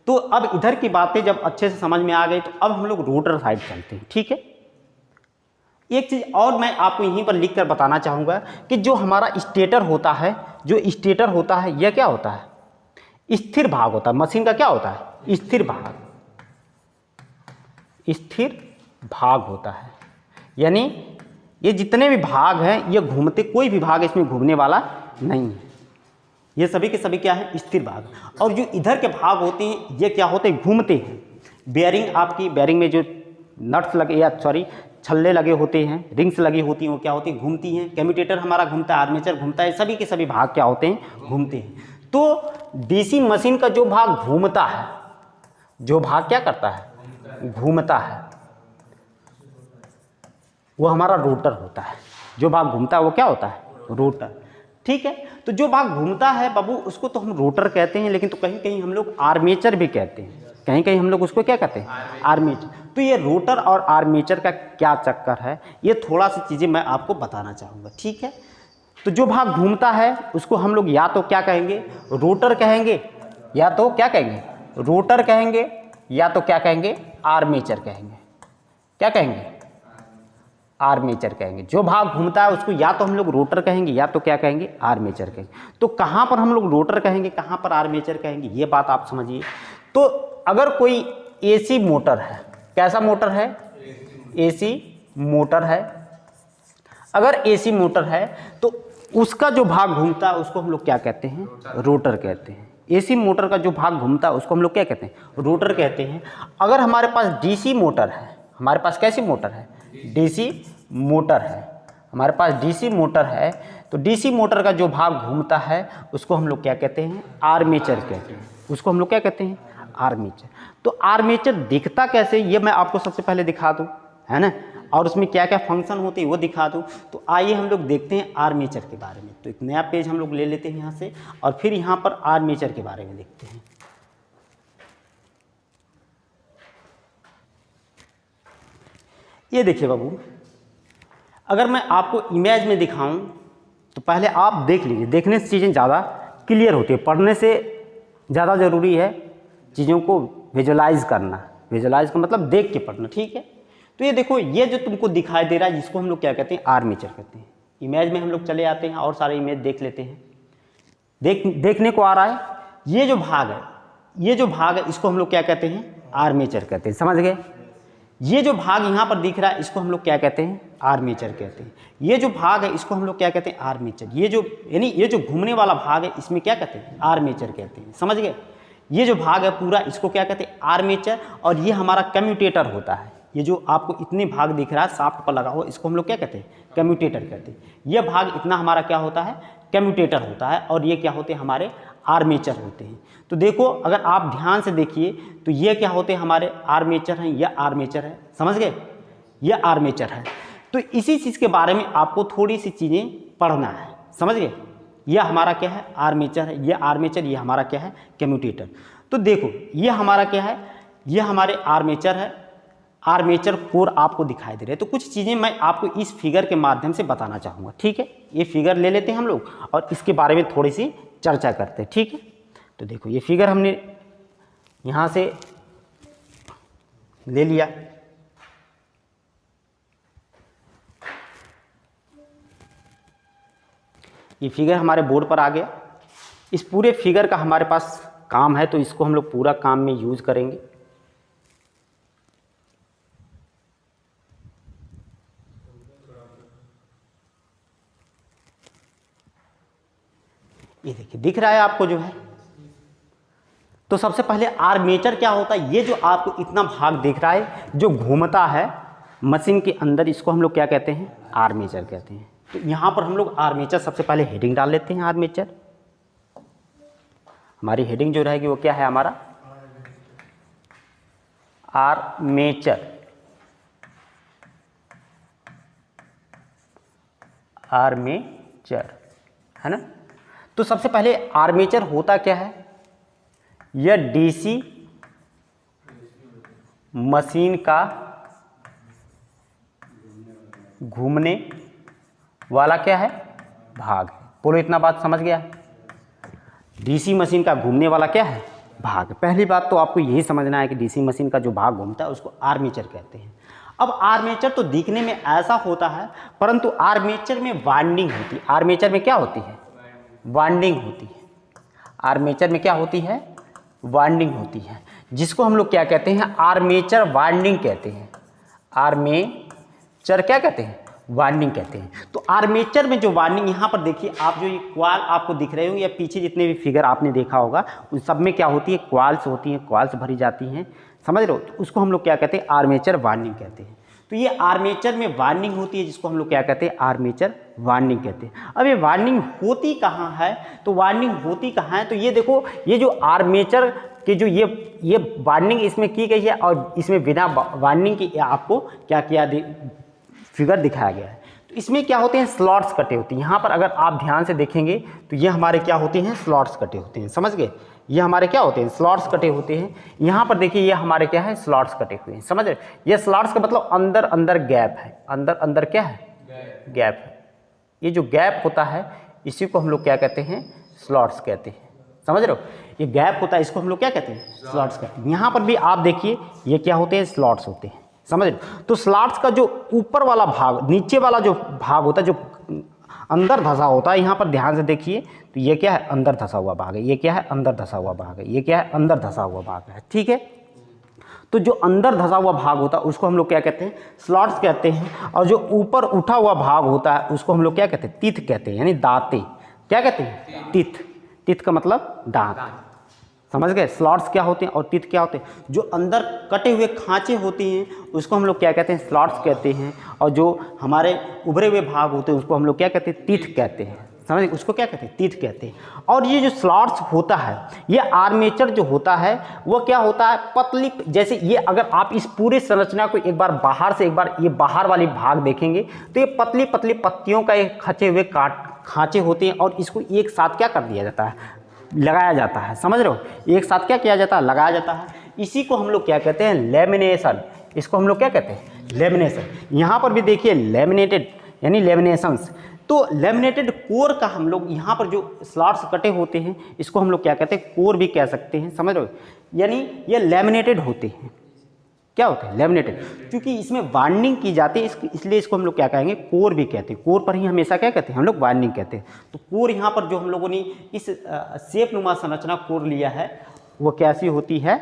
तो अब इधर की बातें जब अच्छे से समझ में आ गई तो अब हम लोग रोटर साइड चलते हैं, ठीक है। एक चीज़ और मैं आपको यहीं पर लिख कर बताना चाहूँगा कि जो हमारा स्टेटर होता है, यह क्या होता है, स्थिर भाग होता है। मशीन का क्या होता है, स्थिर भाग होता है। यानी ये जितने भी भाग हैं ये घूमते, कोई भी भाग इसमें घूमने वाला नहीं है। ये सभी के सभी क्या है, स्थिर भाग। और जो इधर के भाग होते हैं ये क्या होते हैं, घूमते हैं। बेयरिंग, आपकी बेयरिंग में जो नट्स लगे या छल्ले लगे होते हैं, रिंग्स लगी होती हैं, वो क्या होती हैं, घूमती हैं। कम्यूटेटर हमारा घूमता है, आर्मेचर घूमता है, सभी के सभी भाग क्या होते हैं, घूमते हैं। तो डीसी मशीन का जो भाग घूमता है, जो भाग क्या करता है, घूमता है, वो हमारा रोटर होता है। जो भाग घूमता है वो क्या होता है, रोटर, ठीक है। तो जो भाग घूमता है बाबू उसको तो हम रोटर कहते हैं, लेकिन तो कहीं कहीं हम लोग आर्मेचर भी कहते हैं, कहीं कहीं हम लोग उसको क्या कहते हैं, आर्मेचर। तो ये रोटर और आर्मेचर का क्या चक्कर है, ये थोड़ा सी चीज़ें मैं आपको बताना चाहूँगा, ठीक है। तो जो भाग घूमता है उसको हम लोग या तो क्या कहेंगे, रोटर कहेंगे, या तो क्या कहेंगे, रोटर कहेंगे, या तो क्या कहेंगे, आर्मेचर कहेंगे। क्या कहेंगे, आर्मेचर कहेंगे। जो भाग घूमता है उसको या तो हम लोग रोटर कहेंगे या तो क्या कहेंगे, आर्मेचर कहेंगे। तो कहाँ पर हम लोग रोटर कहेंगे, कहाँ पर आर्मेचर कहेंगे, ये बात आप समझिए। तो अगर कोई एसी मोटर है, कैसा मोटर है, एसी मोटर है, अगर एसी मोटर है तो उसका जो भाग घूमता है उसको हम लोग क्या कहते हैं, रोटर कहते हैं। एसी मोटर का जो भाग घूमता है उसको हम लोग क्या कहते हैं, रोटर कहते हैं। अगर हमारे पास डीसी मोटर है, हमारे पास कैसी मोटर है, डीसी मोटर है, हमारे पास डीसी मोटर है, तो डीसी मोटर का जो भाग घूमता है उसको हम लोग क्या कहते हैं, आर्मेचर कहते हैं। उसको हम लोग क्या कहते हैं, आर्मेचर। तो आर्मेचर दिखता कैसे, ये मैं आपको सबसे पहले दिखा दूं, है ना, और उसमें क्या क्या फंक्शन होते हैं वो दिखा दूं। तो आइए हम लोग देखते हैं आर्मेचर के बारे में। तो एक नया पेज हम लोग ले लेते हैं यहाँ से और फिर यहाँ पर आर्मेचर के बारे में देखते हैं। ये देखिए बाबू, अगर मैं आपको इमेज में दिखाऊं तो पहले आप देख लीजिए, देखने से चीज़ें ज़्यादा क्लियर होती है, पढ़ने से ज़्यादा ज़रूरी है चीज़ों को विजुलाइज करना। विजुलाइज का मतलब देख के पढ़ना, ठीक है। तो ये देखो, ये जो तुमको दिखाई दे रहा है जिसको हम लोग क्या कहते हैं, आर्मेचर कहते हैं। इमेज में हम लोग चले आते हैं और सारे इमेज देख लेते हैं। देखने को आ रहा है, ये जो भाग है, ये जो भाग है इसको हम लोग क्या कहते हैं, आर्मेचर कहते हैं। समझ गए? ये जो भाग यहाँ पर दिख रहा है इसको हम लोग क्या कहते हैं, आर्मेचर कहते हैं। ये जो भाग है इसको हम लोग क्या कहते हैं, आर्मेचर। ये जो यानी ये जो घूमने वाला भाग है इसमें क्या कहते हैं, आर्मेचर कहते हैं। समझ गए? ये जो भाग है पूरा इसको क्या कहते हैं, आर्मेचर। और ये हमारा कम्यूटेटर होता है। ये जो आपको इतने भाग दिख रहा है शाफ्ट पर लगा हुआ, इसको हम लोग क्या कहते हैं, कम्यूटेटर कहते हैं। यह भाग इतना हमारा क्या होता है, कम्यूटेटर होता है। और ये क्या होते हैं, हमारे आर्मेचर होते हैं। तो देखो, अगर आप ध्यान से देखिए तो ये क्या होते हैं, हमारे आर्मेचर हैं। यह आर्मेचर है। समझ गए? यह आर्मेचर है। तो इसी चीज़ के बारे में आपको थोड़ी सी चीज़ें पढ़ना है। समझ गए? यह हमारा क्या है, आर्मेचर है। यह आर्मेचर, यह हमारा क्या है, कम्यूटेटर। तो देखो, यह हमारा क्या है, यह हमारे आर्मेचर है। आर्मेचर कोर आपको दिखाई दे रहे हैं। तो कुछ चीज़ें मैं आपको इस फिगर के माध्यम से बताना चाहूँगा। ठीक है? ये फिगर ले लेते हैं हम लोग और इसके बारे में थोड़ी सी चर्चा करते हैं। ठीक है? तो देखो, ये फिगर हमने यहाँ से ले लिया। ये फिगर हमारे बोर्ड पर आ गया। इस पूरे फिगर का हमारे पास काम है, तो इसको हम लोग पूरा काम में यूज करेंगे। ये देखिए, दिख रहा है आपको जो है। तो सबसे पहले आर्मेचर क्या होता है, ये जो आपको इतना भाग दिख रहा है जो घूमता है मशीन के अंदर, इसको हम लोग क्या कहते हैं, आर्मेचर कहते हैं। तो यहाँ पर हम लोग आर्मेचर, सबसे पहले हेडिंग डाल लेते हैं। आर्मेचर, हमारी हेडिंग जो रहेगी वो क्या है, हमारा आर्मेचर। आर्मेचर है ना। तो सबसे पहले आर्मेचर होता क्या है, यह डीसी मशीन का घूमने वाला क्या है, भाग है। बोलो, इतना बात समझ गया? डीसी मशीन का घूमने वाला क्या है, भाग। पहली बात तो आपको यही समझना है कि डीसी मशीन का जो भाग घूमता है उसको आर्मेचर कहते हैं। अब आर्मेचर तो दिखने में ऐसा होता है, परंतु आर्मेचर में वाइंडिंग होती है। आर्मेचर में क्या होती है, वाइंडिंग होती है। आर्मेचर में क्या होती है, वाइंडिंग होती है, जिसको हम लोग क्या कहते हैं, आर्मेचर वाइंडिंग कहते हैं। आर्मेचर क्या कहते हैं, वाइंडिंग कहते हैं। तो आर्मेचर में जो वाइंडिंग, यहाँ पर देखिए आप, जो ये क्वाल आपको दिख रहे होंगे या पीछे जितने भी फिगर आपने देखा होगा उन सब में क्या होती है, क्वाल्स होती हैं, क्वाल्स भरी जाती हैं। समझ रहे हो? तो उसको हम लोग क्या कहते हैं, आर्मेचर वाइंडिंग कहते हैं। तो ये आर्मेचर में वाइंडिंग होती है, जिसको हम लोग क्या कहते हैं, आर्मेचर वाइंडिंग कहते हैं। अब ये वाइंडिंग होती कहाँ है, तो वाइंडिंग होती कहाँ है, तो ये देखो, ये जो आर्मेचर के जो ये वाइंडिंग इसमें की गई है और इसमें बिना वाइंडिंग के आपको क्या किया फिगर दिखाया गया है। तो इसमें क्या होते हैं, स्लॉट्स कटे होते हैं। यहाँ पर अगर आप ध्यान से देखेंगे तो ये हमारे क्या होते हैं, स्लॉट्स कटे होते हैं। समझ गए? ये हमारे क्या होते हैं, स्लॉट्स कटे होते हैं। यहाँ पर देखिए, ये हमारे क्या है, स्लॉट्स कटे हुए हैं। समझ रहे? ये स्लॉट्स का मतलब अंदर अंदर गैप है। अंदर अंदर क्या है, गैप है। ये जो गैप होता है इसी को हम लोग क्या कहते हैं, स्लॉट्स कहते हैं। समझ रहे हो? ये गैप होता है, इसको हम लोग क्या कहते हैं, स्लॉट्स कहते हैं। यहाँ पर भी आप देखिए, ये क्या होते हैं, स्लॉट्स होते हैं। समझ रहे हो? तो स्लॉट्स का जो ऊपर वाला भाग, नीचे वाला जो भाग होता है, जो अंदर धंसा होता है, यहाँ पर ध्यान से देखिए, तो ये क्या है, अंदर धंसा हुआ भाग है। ये क्या है, अंदर धंसा हुआ भाग है। ये क्या है, अंदर धंसा हुआ भाग है। ठीक है? तो जो अंदर धंसा हुआ भाग होता है उसको हम लोग क्या कहते हैं, स्लॉट्स कहते हैं। और जो ऊपर उठा हुआ भाग होता है उसको हम लोग क्या कहते हैं, तीथ कहते हैं, यानी दांते। क्या कहते हैं, तीथ। तीथ का मतलब दांत। समझ गए? स्लॉट्स क्या होते हैं और तीथ क्या होते हैं। जो अंदर कटे हुए खांचे होते हैं उसको हम लोग क्या कहते हैं, स्लॉट्स कहते हैं। और जो हमारे उभरे हुए भाग होते हैं उसको हम लोग क्या कहते हैं, तीथ कहते हैं। समझ, उसको क्या कहते हैं, तीथ कहते हैं। और ये जो स्लॉट्स होता है, ये आर्मेचर जो होता है वो क्या होता है, पतली, जैसे ये अगर आप इस पूरे संरचना को एक बार बाहर से, एक बार ये बाहर वाली भाग देखेंगे तो ये पतली पतली पत्तियों का एक खचे हुए खांचे होते हैं। और इसको एक साथ क्या कर दिया जाता है, लगाया जाता है। समझ रहे हो? एक साथ क्या किया जाता है, लगाया जाता है। इसी को हम लोग क्या कहते हैं, लेमिनेशन। इसको हम लोग क्या कहते हैं, लेमिनेशन। यहाँ पर भी देखिए, लेमिनेटेड यानी लेमिनेशंस। तो लेमिनेटेड कोर का हम लोग, यहाँ पर जो स्लॉट्स कटे होते हैं इसको हम लोग क्या कहते हैं, कोर भी कह सकते हैं। समझ रहे हो? यानी ये लेमिनेटेड होते हैं। क्या होते हैं, लेमिनेटेड। क्योंकि इसमें वार्निंग की जाती है, इसलिए इसको हम लोग क्या कहेंगे, कोर भी कहते हैं। कोर पर ही हमेशा क्या कहते हैं हम लोग, वार्निंग कहते हैं। तो कोर यहाँ पर जो हम लोगों ने इस शेप नुमा संरचना कोर लिया है वो कैसी होती है,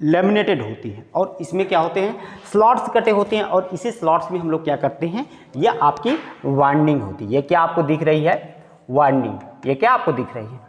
लेमिनेटेड होती है। और इसमें क्या होते हैं, स्लॉट्स कटे होते हैं, और इसी स्लॉट्स में हम लोग क्या करते हैं, यह आपकी वार्निंग होती है। ये क्या आपको दिख रही है, वार्निंग, ये क्या आपको दिख रही है,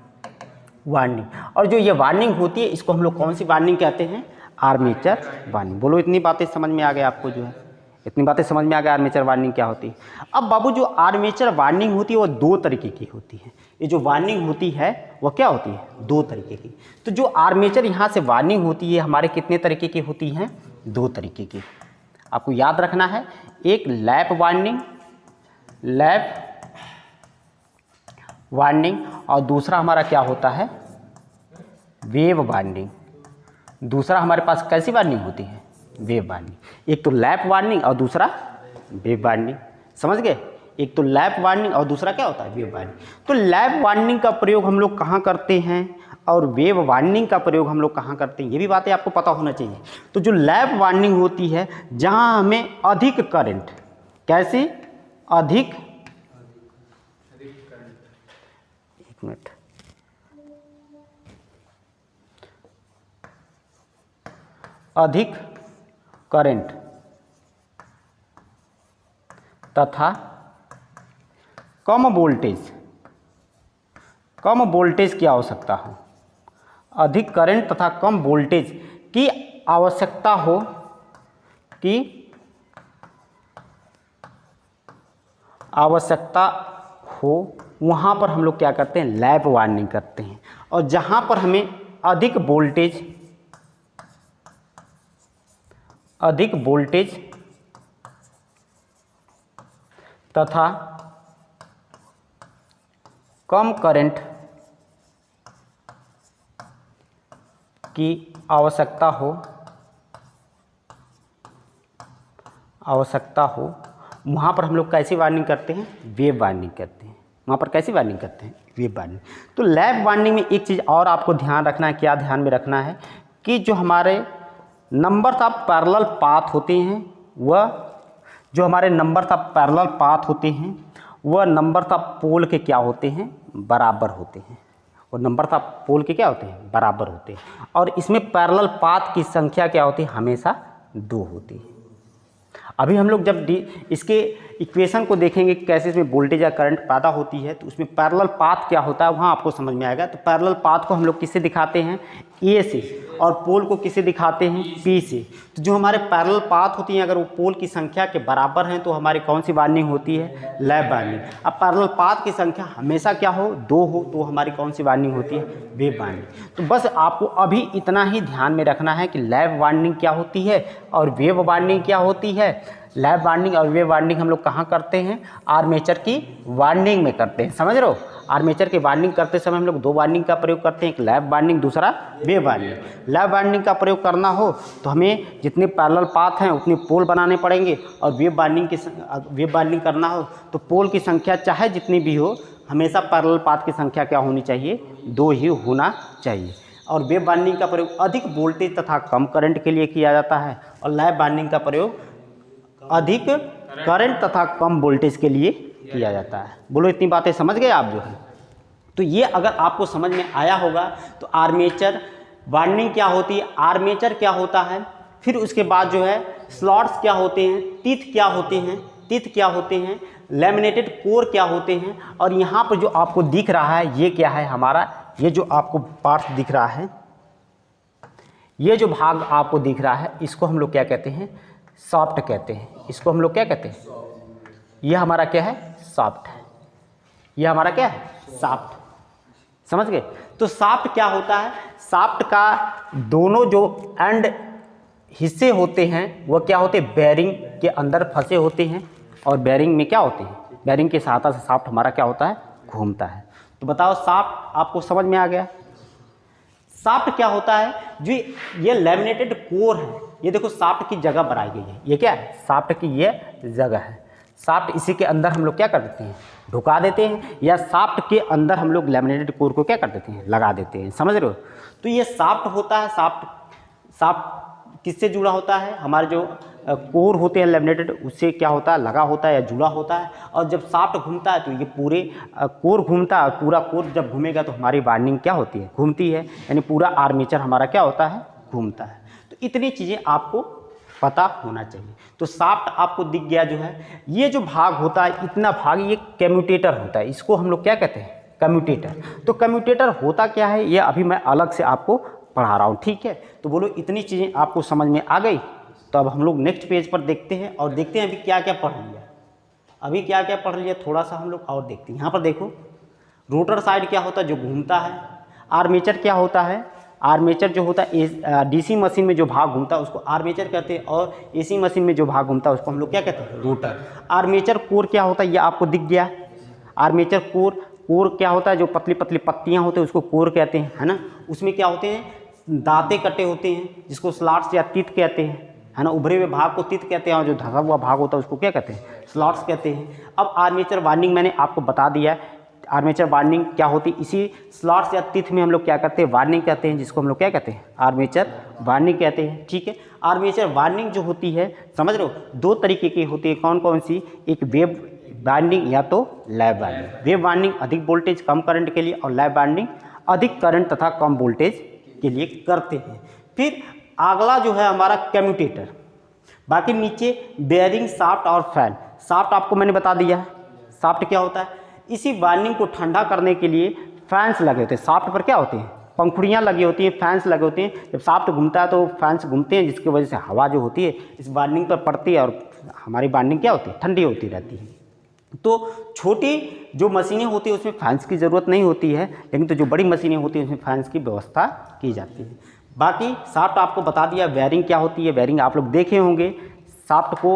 वार्निंग। और जो ये वार्निंग होती है इसको हम लोग कौन सी वार्निंग कहते हैं, आर्मेचर वार्निंग। बोलो इतनी बातें समझ में आ गई आपको, जो है इतनी बातें समझ में आ गई आर्मेचर वार्निंग क्या होती है। अब बाबू जो आर्मेचर वार्निंग होती है वो दो तरीके की होती है। ये जो वार्निंग होती है वो क्या होती है, दो तरीके की। तो जो आर्मेचर यहाँ से वार्निंग होती है हमारे कितने तरीके की होती हैं, दो तरीके की। आपको याद रखना है, एक लैप वार्निंग, लैप वार्निंग, और दूसरा हमारा क्या होता है, वेव वार्निंग। दूसरा हमारे पास कैसी वार्निंग होती है, वेव वार्निंग। एक तो लैप वार्निंग और दूसरा वेव वार्निंग, समझ गए। एक तो लैप वार्निंग और दूसरा क्या होता है, वेव वार्निंग। तो लैप वार्निंग का प्रयोग हम लोग कहाँ करते हैं और वेव वार्निंग का प्रयोग हम लोग कहाँ करते हैं, ये भी बातें आपको पता होना चाहिए। तो जो लैप वार्निंग होती है जहाँ हमें अधिक करंट, कैसी, अधिक, एक मिनट, अधिक करंट तथा कम वोल्टेज की आवश्यकता हो, अधिक करंट तथा कम वोल्टेज की आवश्यकता हो, की आवश्यकता हो, वहाँ पर हम लोग क्या करते हैं, लैप वार्निंग करते हैं। और जहाँ पर हमें अधिक वोल्टेज तथा कम करंट की आवश्यकता हो, वहाँ पर हम लोग कैसी वार्निंग करते हैं, वेव वार्निंग करते हैं। वहाँ पर कैसी वार्निंग करते हैं, वेव वार्निंग। तो लैप वार्निंग में एक चीज़ और आपको ध्यान रखना है, क्या ध्यान में रखना है कि जो हमारे नंबर्स ऑफ पैरेलल पाथ होते हैं, वह जो हमारे नंबर्स ऑफ पैरेलल पाथ होते हैं वह नंबर्स ऑफ पोल के क्या होते हैं, बराबर होते हैं। और नंबर्स ऑफ पोल के क्या होते हैं, बराबर होते हैं। और इसमें पैरेलल पाथ की संख्या क्या होती है, हमेशा 2 होती है। अभी हम लोग जब इसके इक्वेशन को देखेंगे कैसे इसमें वोल्टेज या करंट पैदा होती है, तो उसमें पैरेलल पाथ क्या होता है वहाँ आपको समझ में आएगा। तो पैरेलल पाथ को हम लोग किससे दिखाते हैं, ए से, और पोल को किससे दिखाते हैं, पी से। तो जो हमारे पैरेलल पाथ होती हैं अगर वो पोल की संख्या के बराबर हैं तो हमारी कौन सी वार्निंग होती है, लैप वार्निंग। अब पैरेलल पाथ की संख्या हमेशा क्या हो, 2 हो, तो हमारी कौन सी वार्निंग होती है, वेव वार्निंग। तो बस आपको अभी इतना ही ध्यान में रखना है कि लैप वार्निंग क्या होती है और वेव वार्निंग क्या होती है। लैप वार्निंग और वेव वार्निंग हम लोग कहाँ करते हैं, आर्मेचर की वार्निंग में करते हैं, समझ रहे हो। आर्मेचर की वार्निंग करते समय हम लोग 2 वार्निंग का प्रयोग करते हैं, एक लैप वार्निंग, दूसरा वेव वार्निंग। लैप वार्निंग का प्रयोग करना हो तो हमें जितने पैरेलल पाथ हैं उतने पोल बनाने पड़ेंगे, और वेव वार्निंग करना हो तो पोल की संख्या चाहे जितनी भी हो, हमेशा पैरेलल पाथ की संख्या क्या होनी चाहिए, 2 ही होना चाहिए। और वेव वार्निंग का प्रयोग अधिक वोल्टेज तथा कम करंट के लिए किया जाता है, और लैप वार्निंग का प्रयोग अधिक करंट तथा कम वोल्टेज के लिए किया जाता है। बोलो इतनी बातें समझ गए आप, जो है। तो ये अगर आपको समझ में आया होगा तो आर्मेचर वार्निंग क्या होती है, आर्मेचर क्या होता है, फिर उसके बाद जो है स्लॉट्स क्या होते हैं, टीथ क्या होते हैं, लैमिनेटेड कोर क्या होते हैं। और यहाँ पर जो आपको दिख रहा है ये क्या है हमारा, ये जो आपको पार्ट दिख रहा है, ये जो भाग आपको दिख रहा है इसको हम लोग क्या कहते हैं, सॉफ्ट कहते हैं। इसको हम लोग क्या कहते हैं, ये हमारा क्या है, सॉफ्ट है। ये हमारा क्या है, सॉफ्ट, समझ गए। तो सॉफ्ट क्या होता है, सॉफ्ट का दोनों जो एंड हिस्से होते हैं वह क्या होते हैं, बेरिंग के अंदर फंसे होते हैं, और बेरिंग में क्या होते हैं, बेरिंग की सहायता से सॉफ्ट हमारा क्या होता है, घूमता है। तो बताओ सॉफ्ट आपको समझ में आ गया। सॉफ्ट क्या होता है, जो ये लैमिनेटेड कोर है, ये देखो सॉफ्ट की जगह बनाई गई है, ये क्या है, सॉफ्ट की ये जगह है। सॉफ्ट इसी के अंदर हम लोग क्या कर देते हैं, ढुका देते हैं, या सॉफ्ट के अंदर हम लोग लैमिनेटेड कोर को क्या कर देते हैं, लगा देते हैं, समझ रहे हो। तो ये सॉफ्ट होता है, सॉफ्ट किससे जुड़ा होता है, हमारे जो कोर होते हैं लैमिनेटेड उससे क्या होता है, लगा होता है या जुड़ा होता है। और जब शाफ्ट घूमता है तो ये पूरे कोर घूमता है, पूरा कोर जब घूमेगा तो हमारी वाइंडिंग क्या होती है, घूमती है, यानी पूरा आर्मेचर हमारा क्या होता है, घूमता है। तो इतनी चीज़ें आपको पता होना चाहिए। तो शाफ्ट आपको दिख गया जो है, ये जो भाग होता है इतना भाग ये कम्यूटेटर होता है, इसको हम लोग क्या कहते हैं, कम्यूटेटर। तो कम्यूटेटर होता क्या है ये अभी मैं अलग से आपको पढ़ा रहा हूँ, ठीक है। तो बोलो इतनी चीज़ें आपको समझ में आ गई। तो अब हम लोग नेक्स्ट पेज पर देखते हैं और देखते हैं अभी क्या क्या पढ़ लिया, अभी क्या क्या पढ़ लिया, थोड़ा सा हम लोग और देखते हैं। यहाँ पर देखो रोटर साइड क्या होता है, जो घूमता है। आर्मेचर क्या होता है, आर्मेचर जो होता है डीसी मशीन में जो भाग घूमता है उसको आर्मेचर कहते हैं, और एसी मशीन में जो भाग घूमता है उसको हम लोग क्या कहते हैं, रोटर। आर्मेचर कोर क्या होता है ये आपको दिख गया। आर्मेचर कोर, कोर क्या होता है, जो पतली पतली पत्तियाँ होते हैं उसको कोर कहते हैं, है ना। उसमें क्या होते हैं, दांते कटे होते हैं जिसको स्लॉट्स या तीत कहते हैं, है ना। उभरे हुए भाग को तीत कहते हैं और जो धसा हुआ भाग होता है उसको क्या कहते हैं, स्लॉट्स कहते हैं। अब आर्मेचर वाइंडिंग मैंने आपको बता दिया है, आर्मेचर वाइंडिंग क्या होती है, इसी स्लॉट्स या तीत में हम लोग क्या करते हैं, वाइंडिंग कहते हैं, जिसको हम लोग क्या कहते हैं, आर्मेचर वाइंडिंग कहते हैं, ठीक है। आर्मेचर वाइंडिंग जो होती है, समझ रहे हो, दो तरीके की होती है, कौन कौन सी, एक वेव वाइंडिंग या तो लैप वाइंडिंग। वेव वाइंडिंग अधिक वोल्टेज कम करंट के लिए, और लैप वाइंडिंग अधिक करंट तथा कम वोल्टेज के लिए करते हैं। फिर अगला जो है हमारा कम्यूटेटर। बाकी नीचे बेयरिंग, शाफ्ट और फैन। शाफ्ट आपको मैंने बता दिया है, शाफ्ट क्या होता है, इसी वाइंडिंग को ठंडा करने के लिए फैंस लगे होते हैं। शाफ्ट पर क्या होते हैं, पंखुड़ियाँ लगी होती हैं, फैंस लगे होते हैं। जब शाफ्ट घूमता है तो फैंस घूमते हैं, जिसकी वजह से हवा जो होती है इस वाइंडिंग पर पड़ती है और हमारी वाइंडिंग क्या होती है, ठंडी होती रहती है। तो छोटी जो मशीनें होती है उसमें फैंस की ज़रूरत नहीं होती है, लेकिन तो जो बड़ी मशीनें होती हैं उसमें फैंस की व्यवस्था की जाती है। बाकी शाफ्ट आपको बता दिया। बेयरिंग क्या होती है, बेयरिंग आप लोग देखे होंगे, शाफ्ट को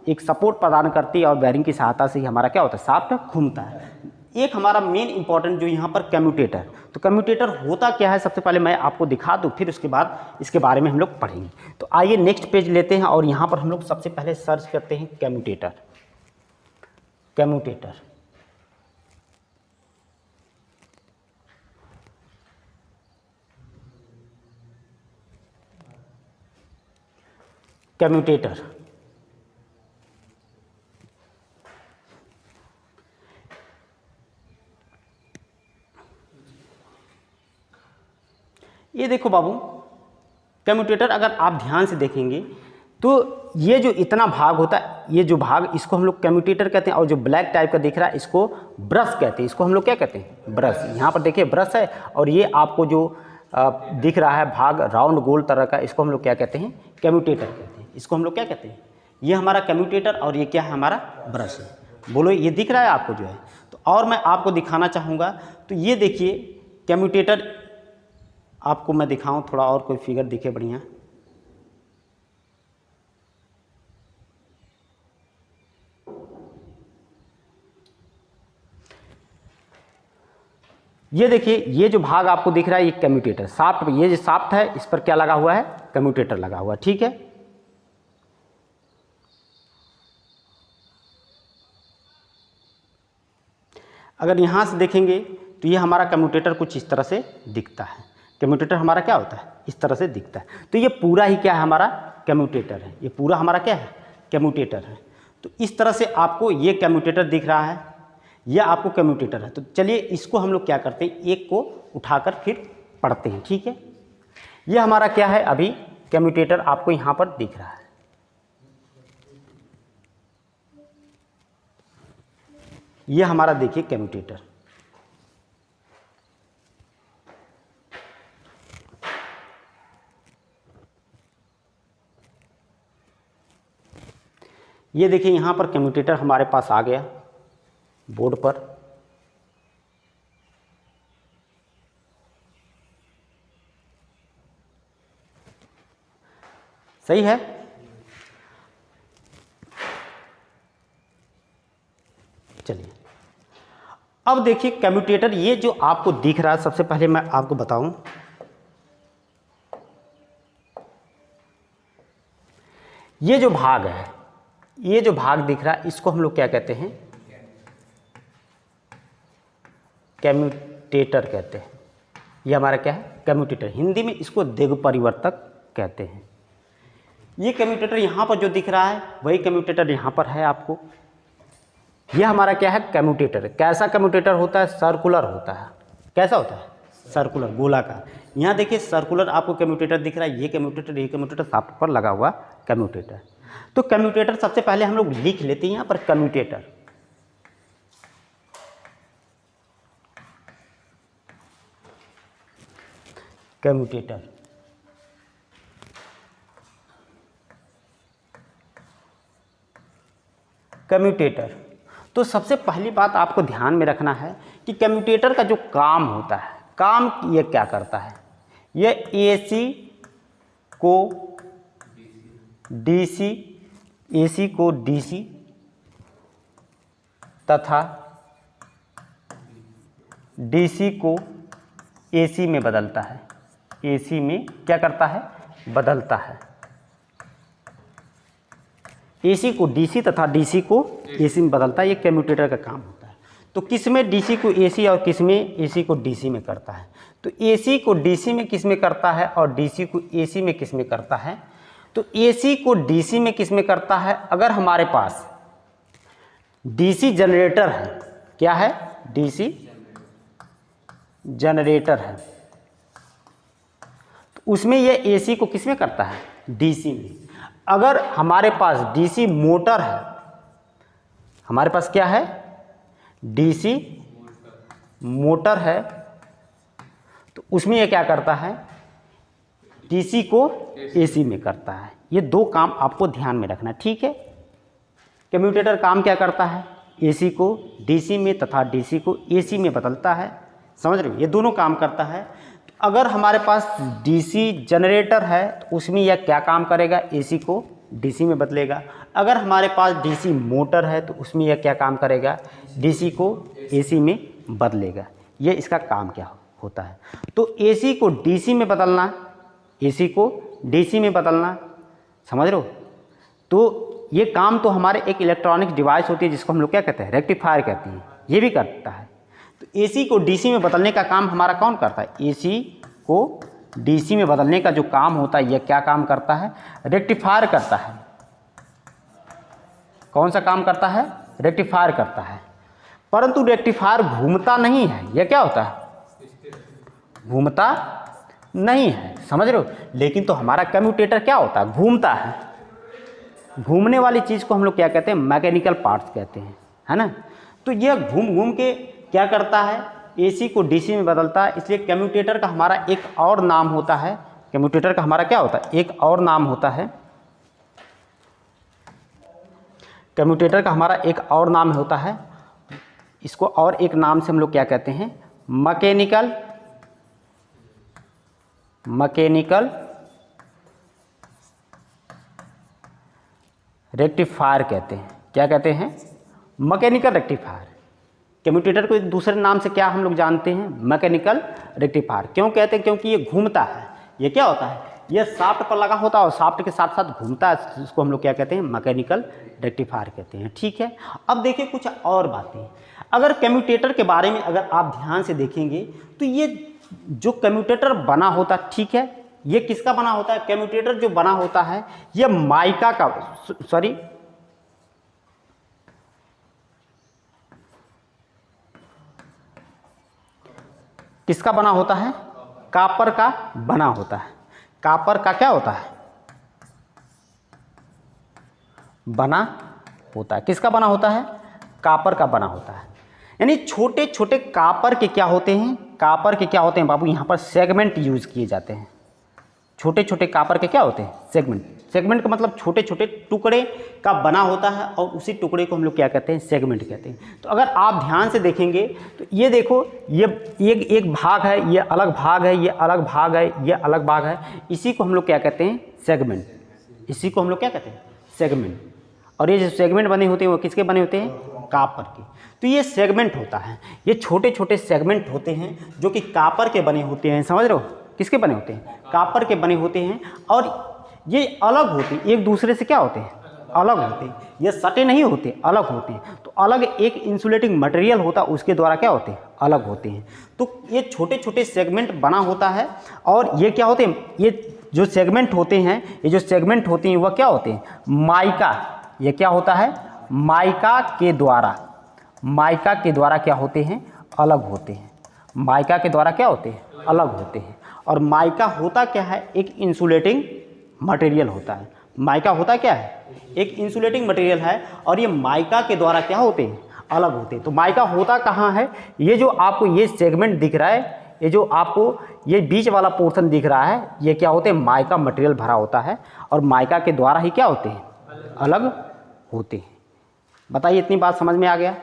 एक सपोर्ट प्रदान करती है और बेयरिंग की सहायता से ही हमारा क्या होता है, शाफ्ट घूमता है। एक हमारा मेन इंपॉर्टेंट जो यहाँ पर कम्यूटेटर। तो कम्यूटेटर होता क्या है, सबसे पहले मैं आपको दिखा दूँ, फिर उसके बाद इसके बारे में हम लोग पढ़ेंगे। तो आइए नेक्स्ट पेज लेते हैं और यहाँ पर हम लोग सबसे पहले सर्च करते हैं कम्यूटेटर। कम्यूटेटर, कम्यूटेटर ये देखो बाबू, कम्यूटेटर अगर आप ध्यान से देखेंगे तो ये जो इतना भाग होता है, ये जो भाग, इसको हम लोग कम्यूटेटर कहते हैं। और जो ब्लैक टाइप का दिख रहा है इसको ब्रश कहते हैं, इसको हम लोग क्या कहते हैं, ब्रश। यहाँ पर देखिए ब्रश है, और ये आपको जो दिख रहा है भाग राउंड गोल तरह का, इसको हम लोग क्या कहते हैं, कम्यूटेटर कहते हैं। इसको हम लोग क्या कहते हैं, ये हमारा कम्यूटेटर, और ये क्या है, हमारा ब्रश है। बोलो ये दिख रहा है आपको जो है। तो और मैं आपको दिखाना चाहूँगा, तो ये देखिए कम्यूटेटर, आपको मैं दिखाऊँ थोड़ा और कोई फिगर दिखे बढ़िया। ये देखिए, ये जो भाग आपको दिख रहा है ये कम्यूटेटर, शाफ्ट, ये जो शाफ्ट है इस पर क्या लगा हुआ है, कम्यूटेटर लगा हुआ है, ठीक है। अगर यहाँ से देखेंगे तो ये हमारा कम्यूटेटर कुछ इस तरह से दिखता है। कम्यूटेटर हमारा क्या होता है, इस तरह से दिखता है। तो ये पूरा ही क्या है, हमारा कम्यूटेटर है। ये पूरा हमारा क्या है, कम्यूटेटर है। तो इस तरह से आपको ये कम्यूटेटर दिख रहा है, यह आपको कम्यूटेटर है। तो चलिए इसको हम लोग क्या करते हैं, एक को उठाकर फिर पढ़ते हैं, ठीक है। यह हमारा क्या है, अभी कम्यूटेटर आपको यहाँ पर दिख रहा है। यह हमारा देखिए कम्यूटेटर। ये देखिए यहाँ पर कम्यूटेटर हमारे पास आ गया बोर्ड पर। सही है। चलिए अब देखिए कम्यूटेटर, ये जो आपको दिख रहा है, सबसे पहले मैं आपको बताऊं, ये जो भाग है, ये जो भाग दिख रहा है इसको हम लोग क्या कहते हैं, कम्यूटेटर कहते हैं। ये हमारा क्या है, कम्यूटेटर। हिंदी में इसको दिग् परिवर्तक कहते हैं। ये कम्यूटेटर यहाँ पर जो दिख रहा है वही कम्यूटेटर यहाँ पर है आपको। ये हमारा क्या है, कम्यूटेटर। कैसा कम्यूटेटर होता है, सर्कुलर होता है। कैसा होता है, सर्कुलर, गोलाकार। यहाँ देखिए सर्कुलर आपको कम्यूटेटर दिख रहा है, ये कम्यूटेटर शाफ्ट पर लगा हुआ कम्यूटेटर। तो कम्यूटेटर सबसे पहले हम लोग लिख लेते हैं यहाँ पर कम्यूटेटर। कम्यूटेटर कम्यूटेटर तो सबसे पहली बात आपको ध्यान में रखना है कि कम्यूटेटर का जो काम होता है, काम ये क्या करता है, ये एसी को डीसी तथा डीसी को एसी में बदलता है। एसी में क्या करता है, बदलता है। एसी को डीसी तथा डीसी को एसी में बदलता है, ये कम्यूटेटर का काम होता है। तो किस में डीसी को एसी और किस में एसी को डीसी में करता है, तो एसी को डीसी में किस में करता है और डीसी को एसी में किस में करता है, तो एसी को डीसी में किस में करता है, अगर हमारे पास डीसी जनरेटर है, क्या है, डीसी जनरेटर है, तो उसमें यह एसी को किस में करता है, डीसी में। अगर हमारे पास डीसी मोटर है, हमारे पास क्या है, डीसी मोटर है, तो उसमें यह क्या करता है, डीसी को एसी में करता है। ये दो काम आपको ध्यान में रखना, ठीक है। कम्यूटेटर काम क्या करता है, एसी को डीसी में तथा डीसी को एसी में बदलता है, समझ रहे हो, ये दोनों काम करता है। तो अगर हमारे पास डीसी जनरेटर है तो उसमें यह क्या काम करेगा, एसी को डीसी में बदलेगा। अगर हमारे पास डीसी मोटर है तो उसमें यह क्या काम करेगा, डीसी को एसी में बदलेगा। ये इसका काम क्या होता है। तो एसी को डीसी में बदलना, एसी को डीसी में बदलना, समझ रहे हो। तो ये काम तो हमारे एक इलेक्ट्रॉनिक डिवाइस होती है जिसको हम लोग क्या कहते हैं, रेक्टिफायर कहते हैं, ये भी करता है। तो एसी को डीसी में बदलने का काम हमारा कौन करता है, एसी को डीसी में बदलने का जो काम होता है, यह क्या काम करता है, रेक्टिफायर करता है। कौन सा काम करता है, रेक्टिफायर करता है। परंतु रेक्टिफायर घूमता नहीं है, यह क्या होता है, घूमता नहीं है, समझ रहे हो। लेकिन तो हमारा कम्यूटेटर क्या होता है, घूमता है। घूमने वाली चीज़ को हम लोग क्या कहते हैं, मैकेनिकल पार्ट्स कहते हैं, है ना। तो यह घूम घूम के क्या करता है, एसी को डीसी में बदलता है। इसलिए कम्यूटेटर का हमारा एक और नाम होता है, कम्यूटेटर का हमारा क्या होता है, एक और नाम होता है, कम्यूटेटर का हमारा एक और नाम होता है। इसको और एक नाम से हम लोग क्या कहते हैं, मैकेनिकल रेक्टिफायर कहते हैं। क्या कहते हैं, मैकेनिकल रेक्टिफायर। कम्यूटेटर को एक दूसरे नाम से क्या हम लोग जानते हैं, मैकेनिकल रेक्टिफायर। क्यों कहते हैं, क्योंकि ये घूमता है। ये क्या होता है, ये शाफ्ट पर लगा होता है और शाफ्ट के साथ साथ घूमता है, इसको हम लोग क्या कहते हैं, मैकेनिकल रेक्टिफायर कहते हैं, ठीक है। अब देखिए कुछ और बातें। अगर कम्यूटेटर के बारे में अगर आप ध्यान से देखेंगे तो ये जो कम्यूटेटर बना होता, ठीक है, ये किसका बना होता है, कम्यूटेटर जो बना होता है ये माइका का, सॉरी किसका बना होता है, कॉपर का बना होता है। कॉपर का क्या होता है, बना होता है। किसका बना होता है, कॉपर का बना होता है। यानी छोटे छोटे कॉपर के क्या होते हैं, कॉपर के क्या होते हैं बाबू, यहाँ पर सेगमेंट यूज़ किए जाते हैं। छोटे छोटे कॉपर के क्या होते हैं, सेगमेंट। सेगमेंट का मतलब छोटे छोटे टुकड़े का बना होता है और उसी टुकड़े को हम लोग क्या कहते हैं, सेगमेंट कहते हैं। तो अगर आप ध्यान से देखेंगे तो ये देखो, ये एक भाग है, ये अलग भाग है, ये अलग भाग है, ये अलग भाग है, इसी को हम लोग क्या कहते हैं, सेगमेंट। इसी को हम लोग क्या कहते हैं, सेगमेंट। और ये जो सेगमेंट बने होते हैं वो किसके बने होते हैं, कॉपर के। तो ये सेगमेंट होता है, ये छोटे छोटे सेगमेंट होते हैं जो कि कॉपर के बने होते हैं, समझ रहे हो, किसके बने होते हैं, कॉपर के बने होते हैं। और ये अलग होते हैं, एक दूसरे से क्या होते हैं, अलग होते हैं। ये सटे नहीं होते, अलग होते हैं। तो अलग एक इंसुलेटिंग मटेरियल होता है, उसके द्वारा क्या होते हैं, अलग होते हैं। तो ये छोटे छोटे सेगमेंट बना होता है। और ये क्या होते हैं, ये जो सेगमेंट होते हैं, ये जो सेगमेंट होती हैं वह क्या होते हैं, माइका, ये क्या होता है, माइका के द्वारा क्या होते हैं, अलग होते हैं। माइका के द्वारा क्या होते हैं, अलग होते हैं। और माइका होता क्या है, एक इंसुलेटिंग मटेरियल होता है। माइका होता क्या है, एक इंसुलेटिंग मटेरियल है, और ये माइका के द्वारा क्या होते हैं, अलग होते हैं। तो माइका होता कहाँ है, ये जो आपको ये सेगमेंट दिख रहा है, ये जो आपको ये बीच वाला पोर्शन दिख रहा है, ये क्या होते हैं, माइका मटेरियल भरा होता है, और माइका के द्वारा ही क्या होते हैं, अलग होते हैं। बताइए, इतनी बात समझ में आ गया।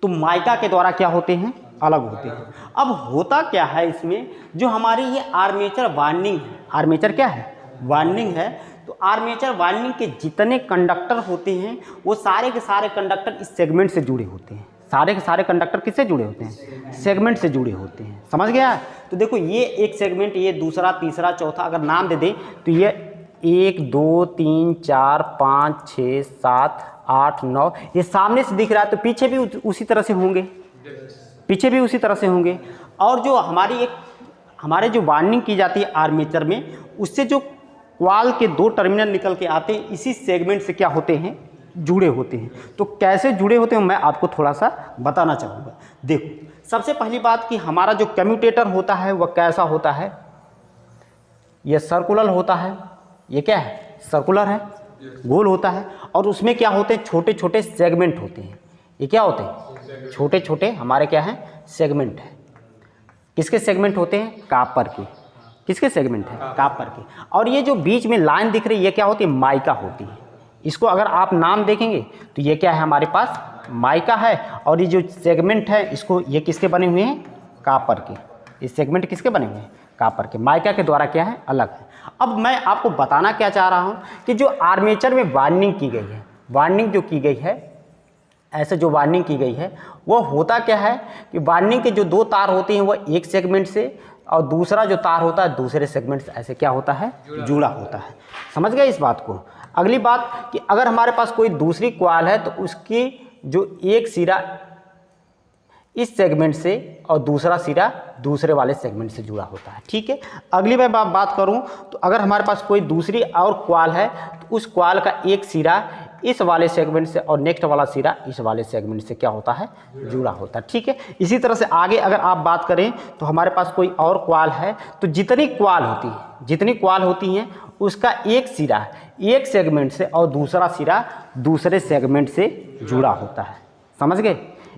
तो माइका के द्वारा क्या होते हैं, अलग होते हैं। अब होता क्या है इसमें, जो हमारी ये आर्मेचर वाइंडिंग है, आर्मेचर क्या है, वाइंडिंग है। तो आर्मेचर वाइंडिंग के जितने कंडक्टर होते हैं वो सारे के सारे कंडक्टर इस सेगमेंट से जुड़े होते हैं। सारे के सारे कंडक्टर किससे जुड़े होते हैं, सेगमेंट से जुड़े होते हैं। समझ गया। तो देखो ये एक सेगमेंट, ये दूसरा, तीसरा, चौथा, अगर नाम दे दें तो ये 1 2 3 4 5 6 7 8 9, ये सामने से दिख रहा है तो पीछे भी उसी तरह से होंगे, पीछे भी उसी तरह से होंगे। और जो हमारे जो वाइंडिंग की जाती है आर्मेचर में, उससे जो क्वाल के 2 टर्मिनल निकल के आते हैं, इसी सेगमेंट से क्या होते हैं, जुड़े होते हैं। तो कैसे जुड़े होते हैं मैं आपको थोड़ा सा बताना चाहूँगा। देखो, सबसे पहली बात कि हमारा जो कम्यूटेटर होता है वह कैसा होता है, यह सर्कुलर होता है। ये क्या है, सर्कुलर है, गोल होता है। और उसमें क्या होते हैं, छोटे छोटे सेगमेंट होते हैं। ये क्या होते हैं, छोटे छोटे हमारे क्या हैं, सेगमेंट है। किसके सेगमेंट होते हैं, कापर के। किसके सेगमेंट है, कापर के। और ये जो बीच में लाइन दिख रही है, ये क्या होती है, माइका होती है। इसको अगर आप नाम देखेंगे तो ये क्या है, हमारे पास माइका है। और ये जो सेगमेंट है, इसको ये किसके बने हुए हैं, कापर के। ये सेगमेंट किसके बने हुए हैं, कापर के। माइका के द्वारा क्या है, अलग है। अब मैं आपको बताना क्या चाह रहा हूँ कि जो आर्मेचर में वाइंडिंग की गई है, वाइंडिंग जो की गई है, ऐसे जो वाइंडिंग की गई है वो होता क्या है कि वाइंडिंग के जो 2 तार होते हैं वो एक सेगमेंट से, और दूसरा जो तार होता है दूसरे सेगमेंट से ऐसे क्या होता है, जुड़ा होता है। समझ गए इस बात को। अगली बात कि अगर हमारे पास कोई दूसरी कॉइल है तो उसकी जो एक सिरा इस सेगमेंट से और दूसरा सिरा दूसरे वाले सेगमेंट से जुड़ा होता है। ठीक है। अगली मैं बात करूं तो अगर हमारे पास कोई दूसरी और कॉइल है तो उस कॉइल का एक सिरा इस वाले सेगमेंट से और नेक्स्ट वाला सिरा इस वाले सेगमेंट से क्या होता है, जुड़ा होता है। ठीक है। इसी तरह से आगे अगर आप बात करें तो हमारे पास कोई और कॉइल है तो जितनी कॉइल होती हैं उसका एक सिरा एक सेगमेंट से और दूसरा सिरा दूसरे सेगमेंट से जुड़ा होता है। समझ गए।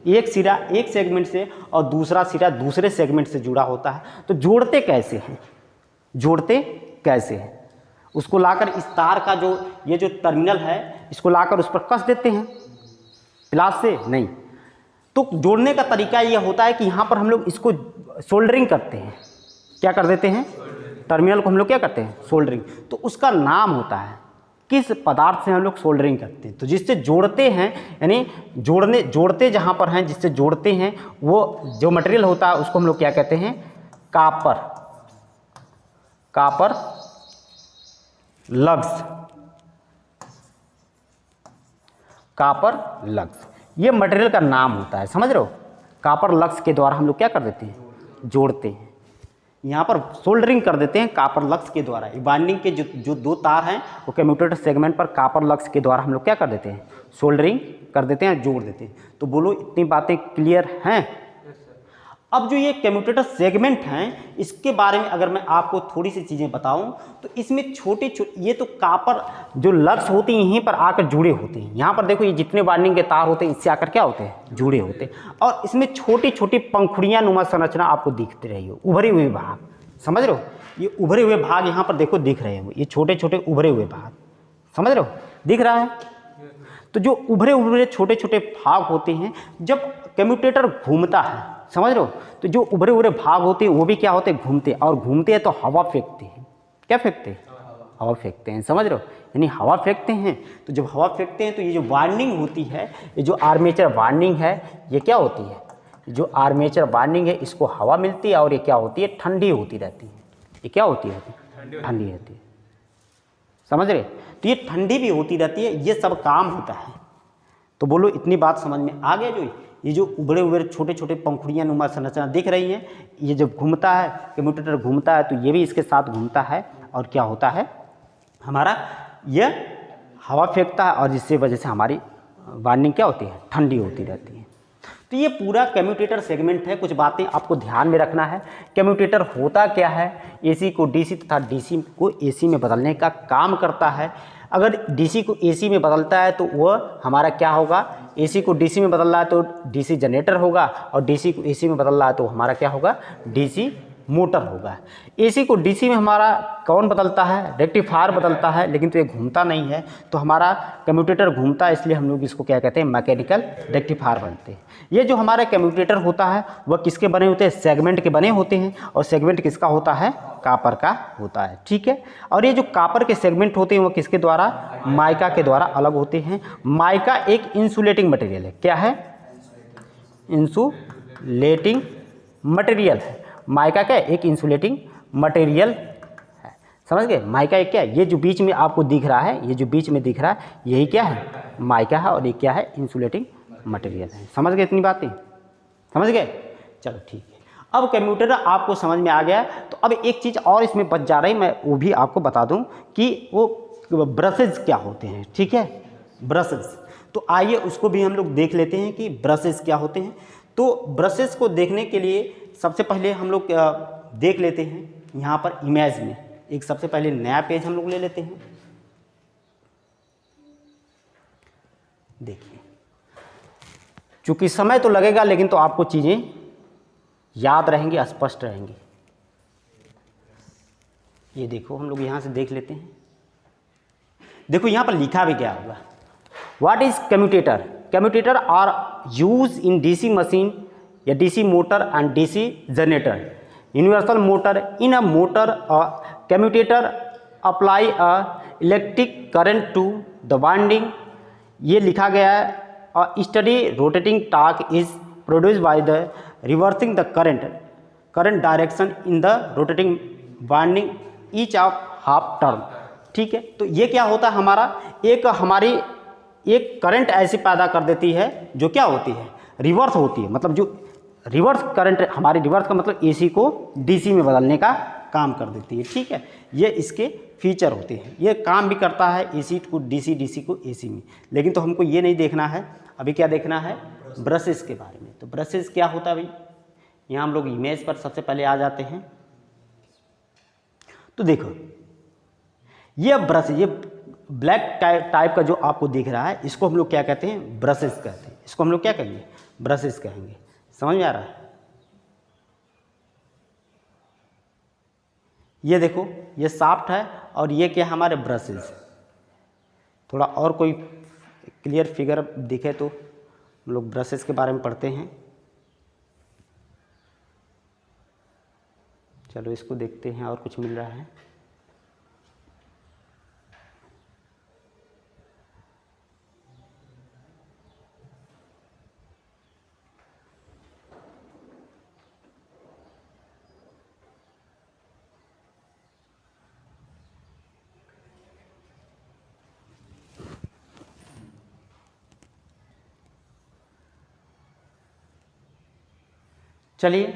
एक सिरा एक सेगमेंट से और दूसरा सिरा दूसरे सेगमेंट से जुड़ा होता है। तो जोड़ते कैसे हैं, उसको लाकर इस तार का जो ये जो टर्मिनल है इसको लाकर उस पर कस देते हैं, प्लास से नहीं। तो जोड़ने का तरीका ये होता है कि यहाँ पर हम लोग इसको सोल्डरिंग करते हैं। क्या कर देते हैं, टर्मिनल को हम लोग क्या करते हैं, सोल्डरिंग। तो उसका नाम होता है किस पदार्थ से हम लोग सोल्डरिंग करते हैं। तो जिससे जोड़ते हैं, यानी जोड़ते जहाँ पर हैं जिससे जोड़ते हैं वो जो मटेरियल होता है उसको हम लोग क्या कहते हैं, कापर लग्स, ये मटेरियल का नाम होता है। समझ रहे हो। कापर लग्स के द्वारा हम लोग क्या कर देते हैं, जोड़ते हैं। यहाँ पर सोल्डरिंग कर देते हैं कापर लग्स के द्वारा। बाइंडिंग के जो 2 तार हैं वो कम्यूटेटर सेगमेंट पर कापर लग्स के द्वारा हम लोग क्या कर देते हैं, सोल्डरिंग कर देते हैं, जोड़ देते हैं। तो बोलो इतनी बातें क्लियर हैं। अब जो ये कम्यूटेटर सेगमेंट हैं इसके बारे में अगर मैं आपको थोड़ी सी चीज़ें बताऊं तो इसमें छोटे ये तो कापर जो लग्स होती हैं यहीं पर आकर जुड़े होते हैं। यहाँ पर देखो ये जितने वाइंडिंग के तार होते हैं इससे आकर क्या होते हैं, जुड़े होते हैं। और इसमें छोटी छोटी पंखुड़ियाँ नुमा संरचना आपको दिखती रही हो, उभरे हुए भाग। समझ रहे हो। ये उभरे हुए भाग यहाँ पर देखो दिख रहे हो, ये छोटे छोटे उभरे हुए भाग। समझ रहे हो, दिख रहा है। तो जो उभरे छोटे छोटे भाग होते हैं जब कम्यूटेटर घूमता है, समझ रहे हो, तो जो उभरे भाग होते हैं वो भी क्या होते हैं, घूमते हैं। और घूमते हैं तो हवा फेंकते हैं। क्या फेंकते हैं, हवा फेंकते हैं। समझ रहे हो, यानी हवा फेंकते हैं। तो जब हवा फेंकते हैं तो ये जो वाइंडिंग होती है, ये जो आर्मेचर वाइंडिंग है, ये क्या होती है, जो आर्मेचर वाइंडिंग है इसको हवा मिलती है और ये क्या होती है, ठंडी होती रहती है। ये क्या होती है, ठंडी रहती है। समझ रहे। तो ये ठंडी भी होती रहती है, ये सब काम होता है। तो बोलो इतनी बात समझ में आ गया। ये जो उभरे हुए छोटे छोटे पंखुड़ियाँ नुमा संरचना दिख रही हैं, ये जब घूमता है कम्यूटेटर घूमता है तो ये भी इसके साथ घूमता है और क्या होता है हमारा, यह हवा फेंकता है और जिससे वजह से हमारी वाइंडिंग क्या होती है, ठंडी होती रहती है। तो ये पूरा कम्यूटेटर सेगमेंट है। कुछ बातें आपको ध्यान में रखना है। कम्यूटेटर होता क्या है, एसी को डीसी तथा डीसी को एसी में बदलने का काम करता है। अगर डीसी को एसी में बदलता है तो वह हमारा क्या होगा, एसी को डीसी में बदल रहा है तो डीसी जनरेटर होगा, और डीसी को एसी में बदल रहा है तो हमारा क्या होगा, डीसी मोटर होगा। एसी को डीसी में हमारा कौन बदलता है, रेक्टिफायर बदलता है, लेकिन तो ये घूमता नहीं है। तो हमारा कम्यूटेटर घूमता है, इसलिए हम लोग इसको क्या कहते हैं, मैकेनिकल रेक्टिफायर बनते हैं। ये जो हमारा कम्यूटेटर होता है वह किसके बने होते हैं, सेगमेंट के बने होते हैं। और सेगमेंट किसका होता है, कापर का होता है। ठीक है, और ये जो कापर के सेगमेंट होते हैं वो किसके द्वारा, माइका के द्वारा अलग होते हैं। माइका एक इंसुलेटिंग मटेरियल है। क्या है, इंसुलेटिंग मटेरियल है। माइका क्या है, एक इंसुलेटिंग मटेरियल है। समझ गए, माइका एक क्या है, ये जो बीच में आपको दिख रहा है, ये जो बीच में दिख रहा है यही क्या है, माइका है, और ये क्या है, इंसुलेटिंग मटेरियल है। समझ गए इतनी बातें, समझ गए। चलो ठीक है, अब कम्यूटेटर आपको समझ में आ गया। तो अब एक चीज़ और इसमें बच जा रही, मैं वो भी आपको बता दूं कि वो ब्रशेज क्या होते हैं। ठीक है, ब्रशेज, तो आइए उसको भी हम लोग देख लेते हैं कि ब्रशेज क्या होते हैं। तो ब्रशेज को देखने के लिए सबसे पहले हम लोग देख लेते हैं यहाँ पर इमेज में। एक सबसे पहले नया पेज हम लोग ले लेते हैं। देखिए, चूँकि समय तो लगेगा लेकिन तो आपको चीज़ें याद रहेंगी, स्पष्ट रहेंगी। ये देखो, हम लोग यहाँ से देख लेते हैं। देखो यहाँ पर लिखा भी क्या होगा, what is commutator. Commutator are use in DC machine या DC motor and DC generator. Universal motor, in a motor commutator apply a electric current to the winding. ये लिखा गया है, study rotating torque is produced by the reversing the current direction in the rotating winding each of half turn. ठीक है, तो ये क्या होता है हमारा, हमारी एक करंट ऐसी पैदा कर देती है जो क्या होती है, रिवर्स होती है। मतलब जो रिवर्स करंट, हमारी रिवर्स का मतलब एसी को डीसी में बदलने का काम कर देती है। ठीक है, ये इसके फीचर होते हैं। ये काम भी करता है एसी को डीसी, डीसी को एसी में। लेकिन तो हमको ये नहीं देखना है, अभी क्या देखना है, ब्रशेस के बारे में। तो ब्रशेस क्या होता है भाई, यहाँ हम लोग इमेज पर सबसे पहले आ जाते हैं। तो देखो, ये ब्रश, ये ब्लैक टाइप का जो आपको दिख रहा है, इसको हम लोग क्या कहते हैं, ब्रशेस कहते हैं। इसको हम लोग क्या कहेंगे, ब्रशेस कहेंगे। समझ में आ रहा है। ये देखो, ये शाफ्ट है और ये क्या, हमारे ब्रशेस। थोड़ा और कोई क्लियर फिगर दिखे तो हम लोग ब्रशेस के बारे में पढ़ते हैं। चलो इसको देखते हैं और कुछ मिल रहा है। चलिए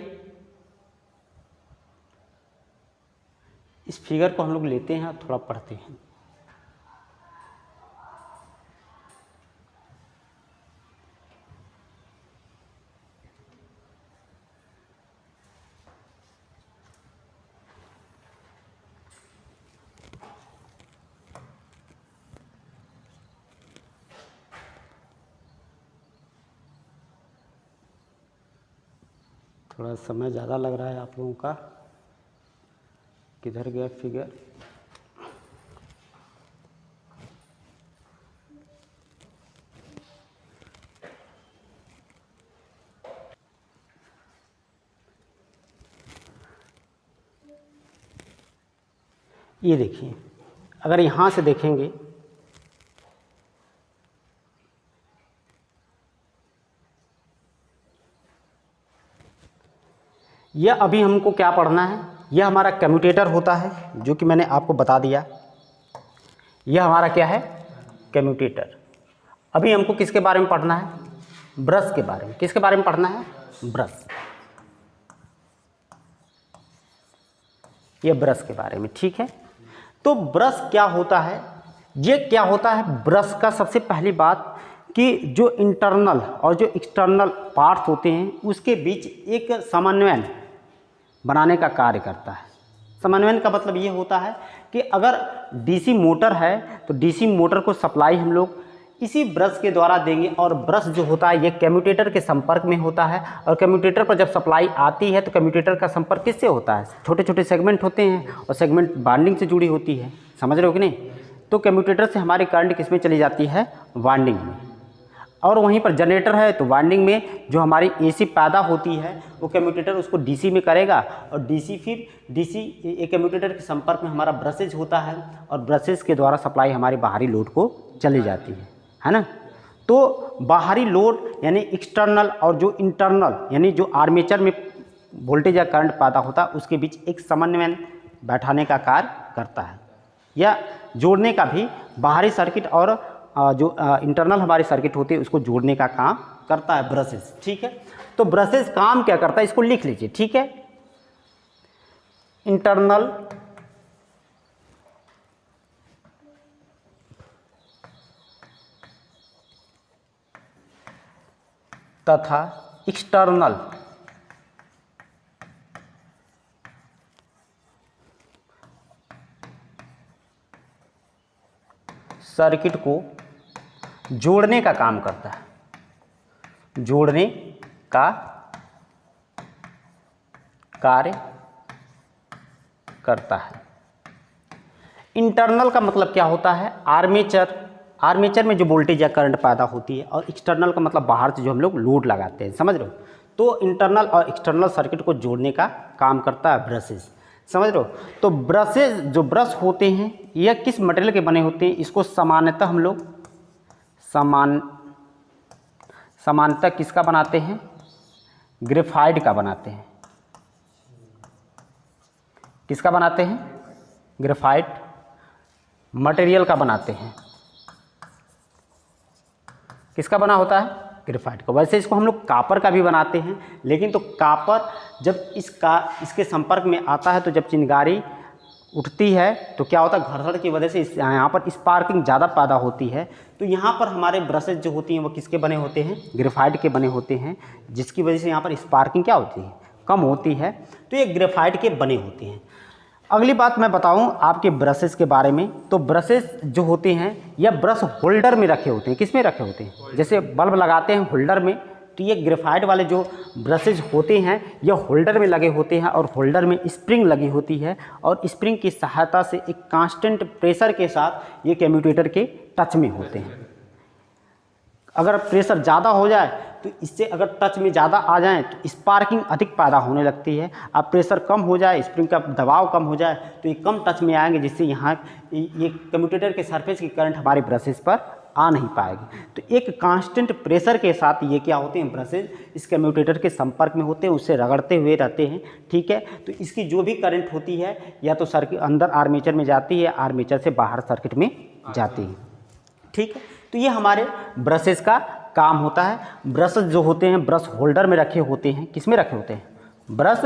इस फिगर को हम लोग लेते हैं और थोड़ा पढ़ते हैं। थोड़ा समय ज़्यादा लग रहा है आप लोगों का। किधर गया फिगर, ये देखिए, अगर यहाँ से देखेंगे यह अभी हमको क्या पढ़ना है, यह हमारा कम्यूटेटर होता है, जो कि मैंने आपको बता दिया। यह हमारा क्या है, कम्यूटेटर। अभी हमको किसके बारे में पढ़ना है, ब्रश के बारे में। किसके बारे में पढ़ना है, ब्रश। ये ब्रश के बारे में, ठीक है। तो ब्रश क्या होता है, ये क्या होता है ब्रश का, सबसे पहली बात कि जो इंटरनल और जो एक्सटर्नल पार्ट्स होते हैं उसके बीच एक समन्वय बनाने का कार्य करता है। समन्वय का मतलब ये होता है कि अगर डीसी मोटर है तो डीसी मोटर को सप्लाई हम लोग इसी ब्रश के द्वारा देंगे, और ब्रश जो होता है ये कम्यूटेटर के संपर्क में होता है, और कम्यूटेटर पर जब सप्लाई आती है तो कम्यूटेटर का संपर्क किससे होता है, छोटे छोटे सेगमेंट होते हैं और सेगमेंट बाइंडिंग से जुड़ी होती है, समझ रहे हो कि नहीं। तो कम्यूटेटर से हमारी करंट किस में चली जाती है, वाइंडिंग में, और वहीं पर जनरेटर है तो वाइंडिंग में जो हमारी एसी पैदा होती है वो कम्यूटेटर उसको डीसी में करेगा, और डीसी फिर डीसी एक कम्यूटेटर के संपर्क में हमारा ब्रशेज होता है, और ब्रशेज के द्वारा सप्लाई हमारी बाहरी लोड को चली जाती है ना। तो बाहरी लोड यानी एक्सटर्नल और जो इंटरनल यानी जो आर्मेचर में वोल्टेज या करंट पैदा होता है उसके बीच एक समन्वय बैठाने का कार्य करता है, या जोड़ने का भी, बाहरी सर्किट और जो इंटरनल हमारी सर्किट होती है उसको जोड़ने का काम करता है ब्रशेस, ठीक है। तो ब्रशेस काम क्या करता है इसको लिख लीजिए, ठीक है। इंटरनल तथा एक्सटर्नल सर्किट को जोड़ने का काम करता है, जोड़ने का कार्य करता है। इंटरनल का मतलब क्या होता है, आर्मेचर, आर्मेचर में जो वोल्टेज या करंट पैदा होती है, और एक्सटर्नल का मतलब बाहर से जो हम लोग लोड लगाते हैं, समझ रहे हो। तो इंटरनल और एक्सटर्नल सर्किट को जोड़ने का काम करता है ब्रशेस, समझ रहे हो। तो ब्रशेस जो ब्रश होते हैं यह किस मटेरियल के बने होते हैं, इसको सामान्यतः हम लोग सामान्यतः किसका बनाते हैं, ग्रेफाइट का बनाते हैं। किसका बनाते हैं, ग्रेफाइट मटेरियल का बनाते हैं। किसका बना होता है, ग्रेफाइट का। वैसे इसको हम लोग कापर का भी बनाते हैं, लेकिन तो कापर जब इसके संपर्क में आता है तो जब चिंगारी उठती है तो क्या होता है, घर्षण की वजह से यहाँ पर स्पार्किंग ज़्यादा पैदा होती है। तो यहाँ पर हमारे ब्रशेज जो होती हैं वो किसके बने होते हैं, ग्रेफाइट के बने होते हैं, जिसकी वजह से यहाँ पर स्पार्किंग क्या होती है, कम होती है। तो ये ग्रेफाइट के बने होते हैं। अगली बात मैं बताऊं आपके ब्रशेस के बारे में, तो ब्रशेस जो होते हैं यह ब्रश होल्डर में रखे होते हैं। किस में रखे होते हैं, जैसे बल्ब लगाते हैं होल्डर में, तो ये ग्रेफाइट वाले जो ब्रशेज होते हैं यह होल्डर में लगे होते हैं, और होल्डर में स्प्रिंग लगी होती है, और स्प्रिंग की सहायता से एक कांस्टेंट प्रेशर के साथ ये कम्यूटेटर के टच में होते हैं। अगर प्रेशर ज़्यादा हो जाए तो इससे अगर टच में ज़्यादा आ जाए तो स्पार्किंग अधिक पैदा होने लगती है। अब प्रेशर कम हो जाए, स्प्रिंग का दबाव कम हो जाए तो ये कम टच में आएंगे, जिससे यहाँ ये कम्यूटेटर के सरफेस की करंट हमारे ब्रशेस पर आ नहीं पाएगी। तो एक कांस्टेंट प्रेशर के साथ ये क्या होते हैं, ब्रशेज इस कम्यूटेटर के संपर्क में होते हैं, उससे रगड़ते हुए रहते हैं, ठीक है। तो इसकी जो भी करंट होती है या तो सर्किट अंदर आर्मेचर में जाती है, आर्मेचर से बाहर सर्किट में जाती है, ठीक है। तो ये हमारे ब्रशेस का काम होता है। ब्रश जो होते हैं ब्रश होल्डर में रखे होते हैं। किस में रखे होते हैं, ब्रश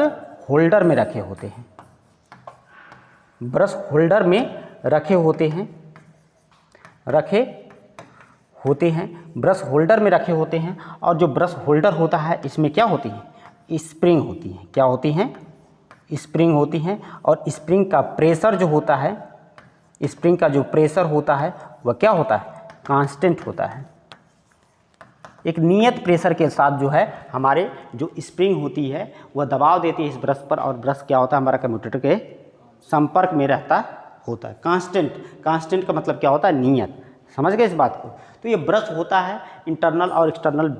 होल्डर में रखे होते हैं। ब्रश होल्डर में रखे होते हैं, ब्रश होल्डर में रखे होते हैं। और जो ब्रश होल्डर होता है इसमें क्या होती है, स्प्रिंग होती है। क्या होती हैं, स्प्रिंग होती हैं। और स्प्रिंग का प्रेशर जो होता है, स्प्रिंग का जो प्रेशर होता है वह क्या होता है, कांस्टेंट होता है। एक नियत प्रेशर के साथ जो है हमारे जो स्प्रिंग होती है वह दबाव देती है इस ब्रश पर, और ब्रश क्या होता है, हमारा कम्यूटेटर के संपर्क में रहता होता है। कांस्टेंट का मतलब क्या होता है, नियत। समझ गए इस बात को। तो ये ब्रश होता है, इंटरनल और एक्सटर्नल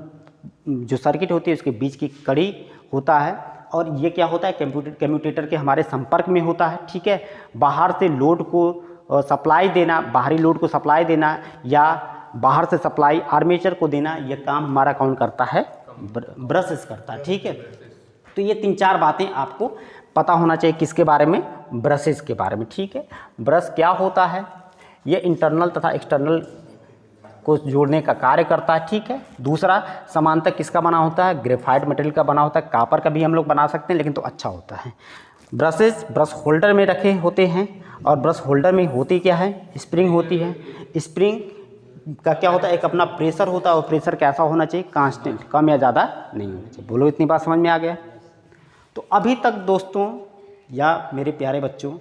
जो सर्किट होती है उसके बीच की कड़ी होता है, और ये क्या होता है, कम्यूटेटर के हमारे संपर्क में होता है, ठीक है। बाहर से लोड को सप्लाई देना, बाहरी लोड को सप्लाई देना, या बाहर से सप्लाई आर्मेचर को देना, यह काम हमारा कौन करता है, ब्रशेस करता है, ठीक है। तो ये 3-4 बातें आपको पता होना चाहिए किसके बारे में, ब्रशेस के बारे में, ठीक है। ब्रश क्या होता है, ये इंटरनल तथा एक्सटर्नल को जोड़ने का कार्य करता है, ठीक है। दूसरा, समांतर किसका बना होता है, ग्रेफाइट मटेरियल का बना होता है। कापर का भी हम लोग बना सकते हैं लेकिन तो अच्छा होता है। ब्रशेस ब्रश होल्डर में रखे होते हैं और ब्रश होल्डर में होती क्या है, स्प्रिंग होती है। स्प्रिंग का क्या होता है, एक अपना प्रेशर होता है और प्रेशर कैसा होना चाहिए, कांस्टेंट, कम या ज़्यादा नहीं होना चाहिए। बोलो इतनी बात समझ में आ गया। तो अभी तक दोस्तों या मेरे प्यारे बच्चों,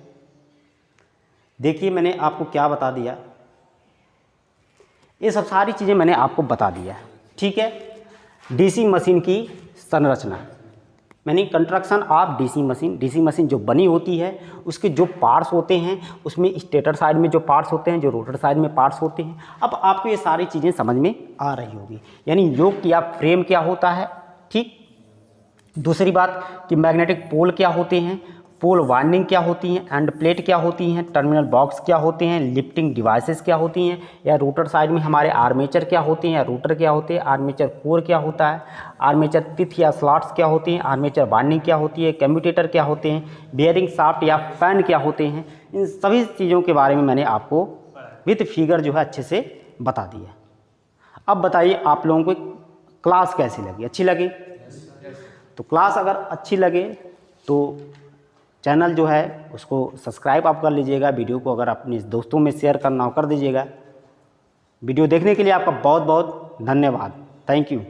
देखिए मैंने आपको क्या बता दिया, ये सब सारी चीज़ें मैंने आपको बता दिया, ठीक है। डीसी मशीन की संरचना, मैंने कंस्ट्रक्शन ऑफ डीसी मशीन जो बनी होती है उसके जो पार्ट्स होते हैं, उसमें स्टेटर साइड में जो पार्ट्स होते हैं, जो रोटर साइड में पार्ट्स होते हैं। अब आपको ये सारी चीज़ें समझ में आ रही होगी, यानी योक या फ्रेम क्या होता है, ठीक। दूसरी बात कि मैग्नेटिक पोल क्या होते हैं, पोल वाइंडिंग क्या होती हैं, एंड प्लेट क्या होती हैं, टर्मिनल बॉक्स क्या होते हैं, लिफ्टिंग डिवाइसेस क्या होती हैं, या रोटर साइड में हमारे आर्मेचर क्या होते हैं, या रोटर क्या होते हैं, आर्मेचर कोर क्या होता है, आर्मेचर टिथ या स्लॉट्स क्या होती हैं, आर्मेचर वाइंडिंग क्या होती है, कम्यूटेटर क्या होते हैं, बेयरिंग शाफ्ट या फैन क्या होते हैं। इन सभी चीज़ों के बारे में मैंने आपको विद फिगर जो है अच्छे से बता दिया। अब बताइए आप लोगों को क्लास कैसी लगी, अच्छी लगी? तो क्लास अगर अच्छी लगे तो चैनल जो है उसको सब्सक्राइब आप कर लीजिएगा। वीडियो को अगर अपने दोस्तों में शेयर करना हो कर दीजिएगा। वीडियो देखने के लिए आपका बहुत बहुत धन्यवाद। Thank you.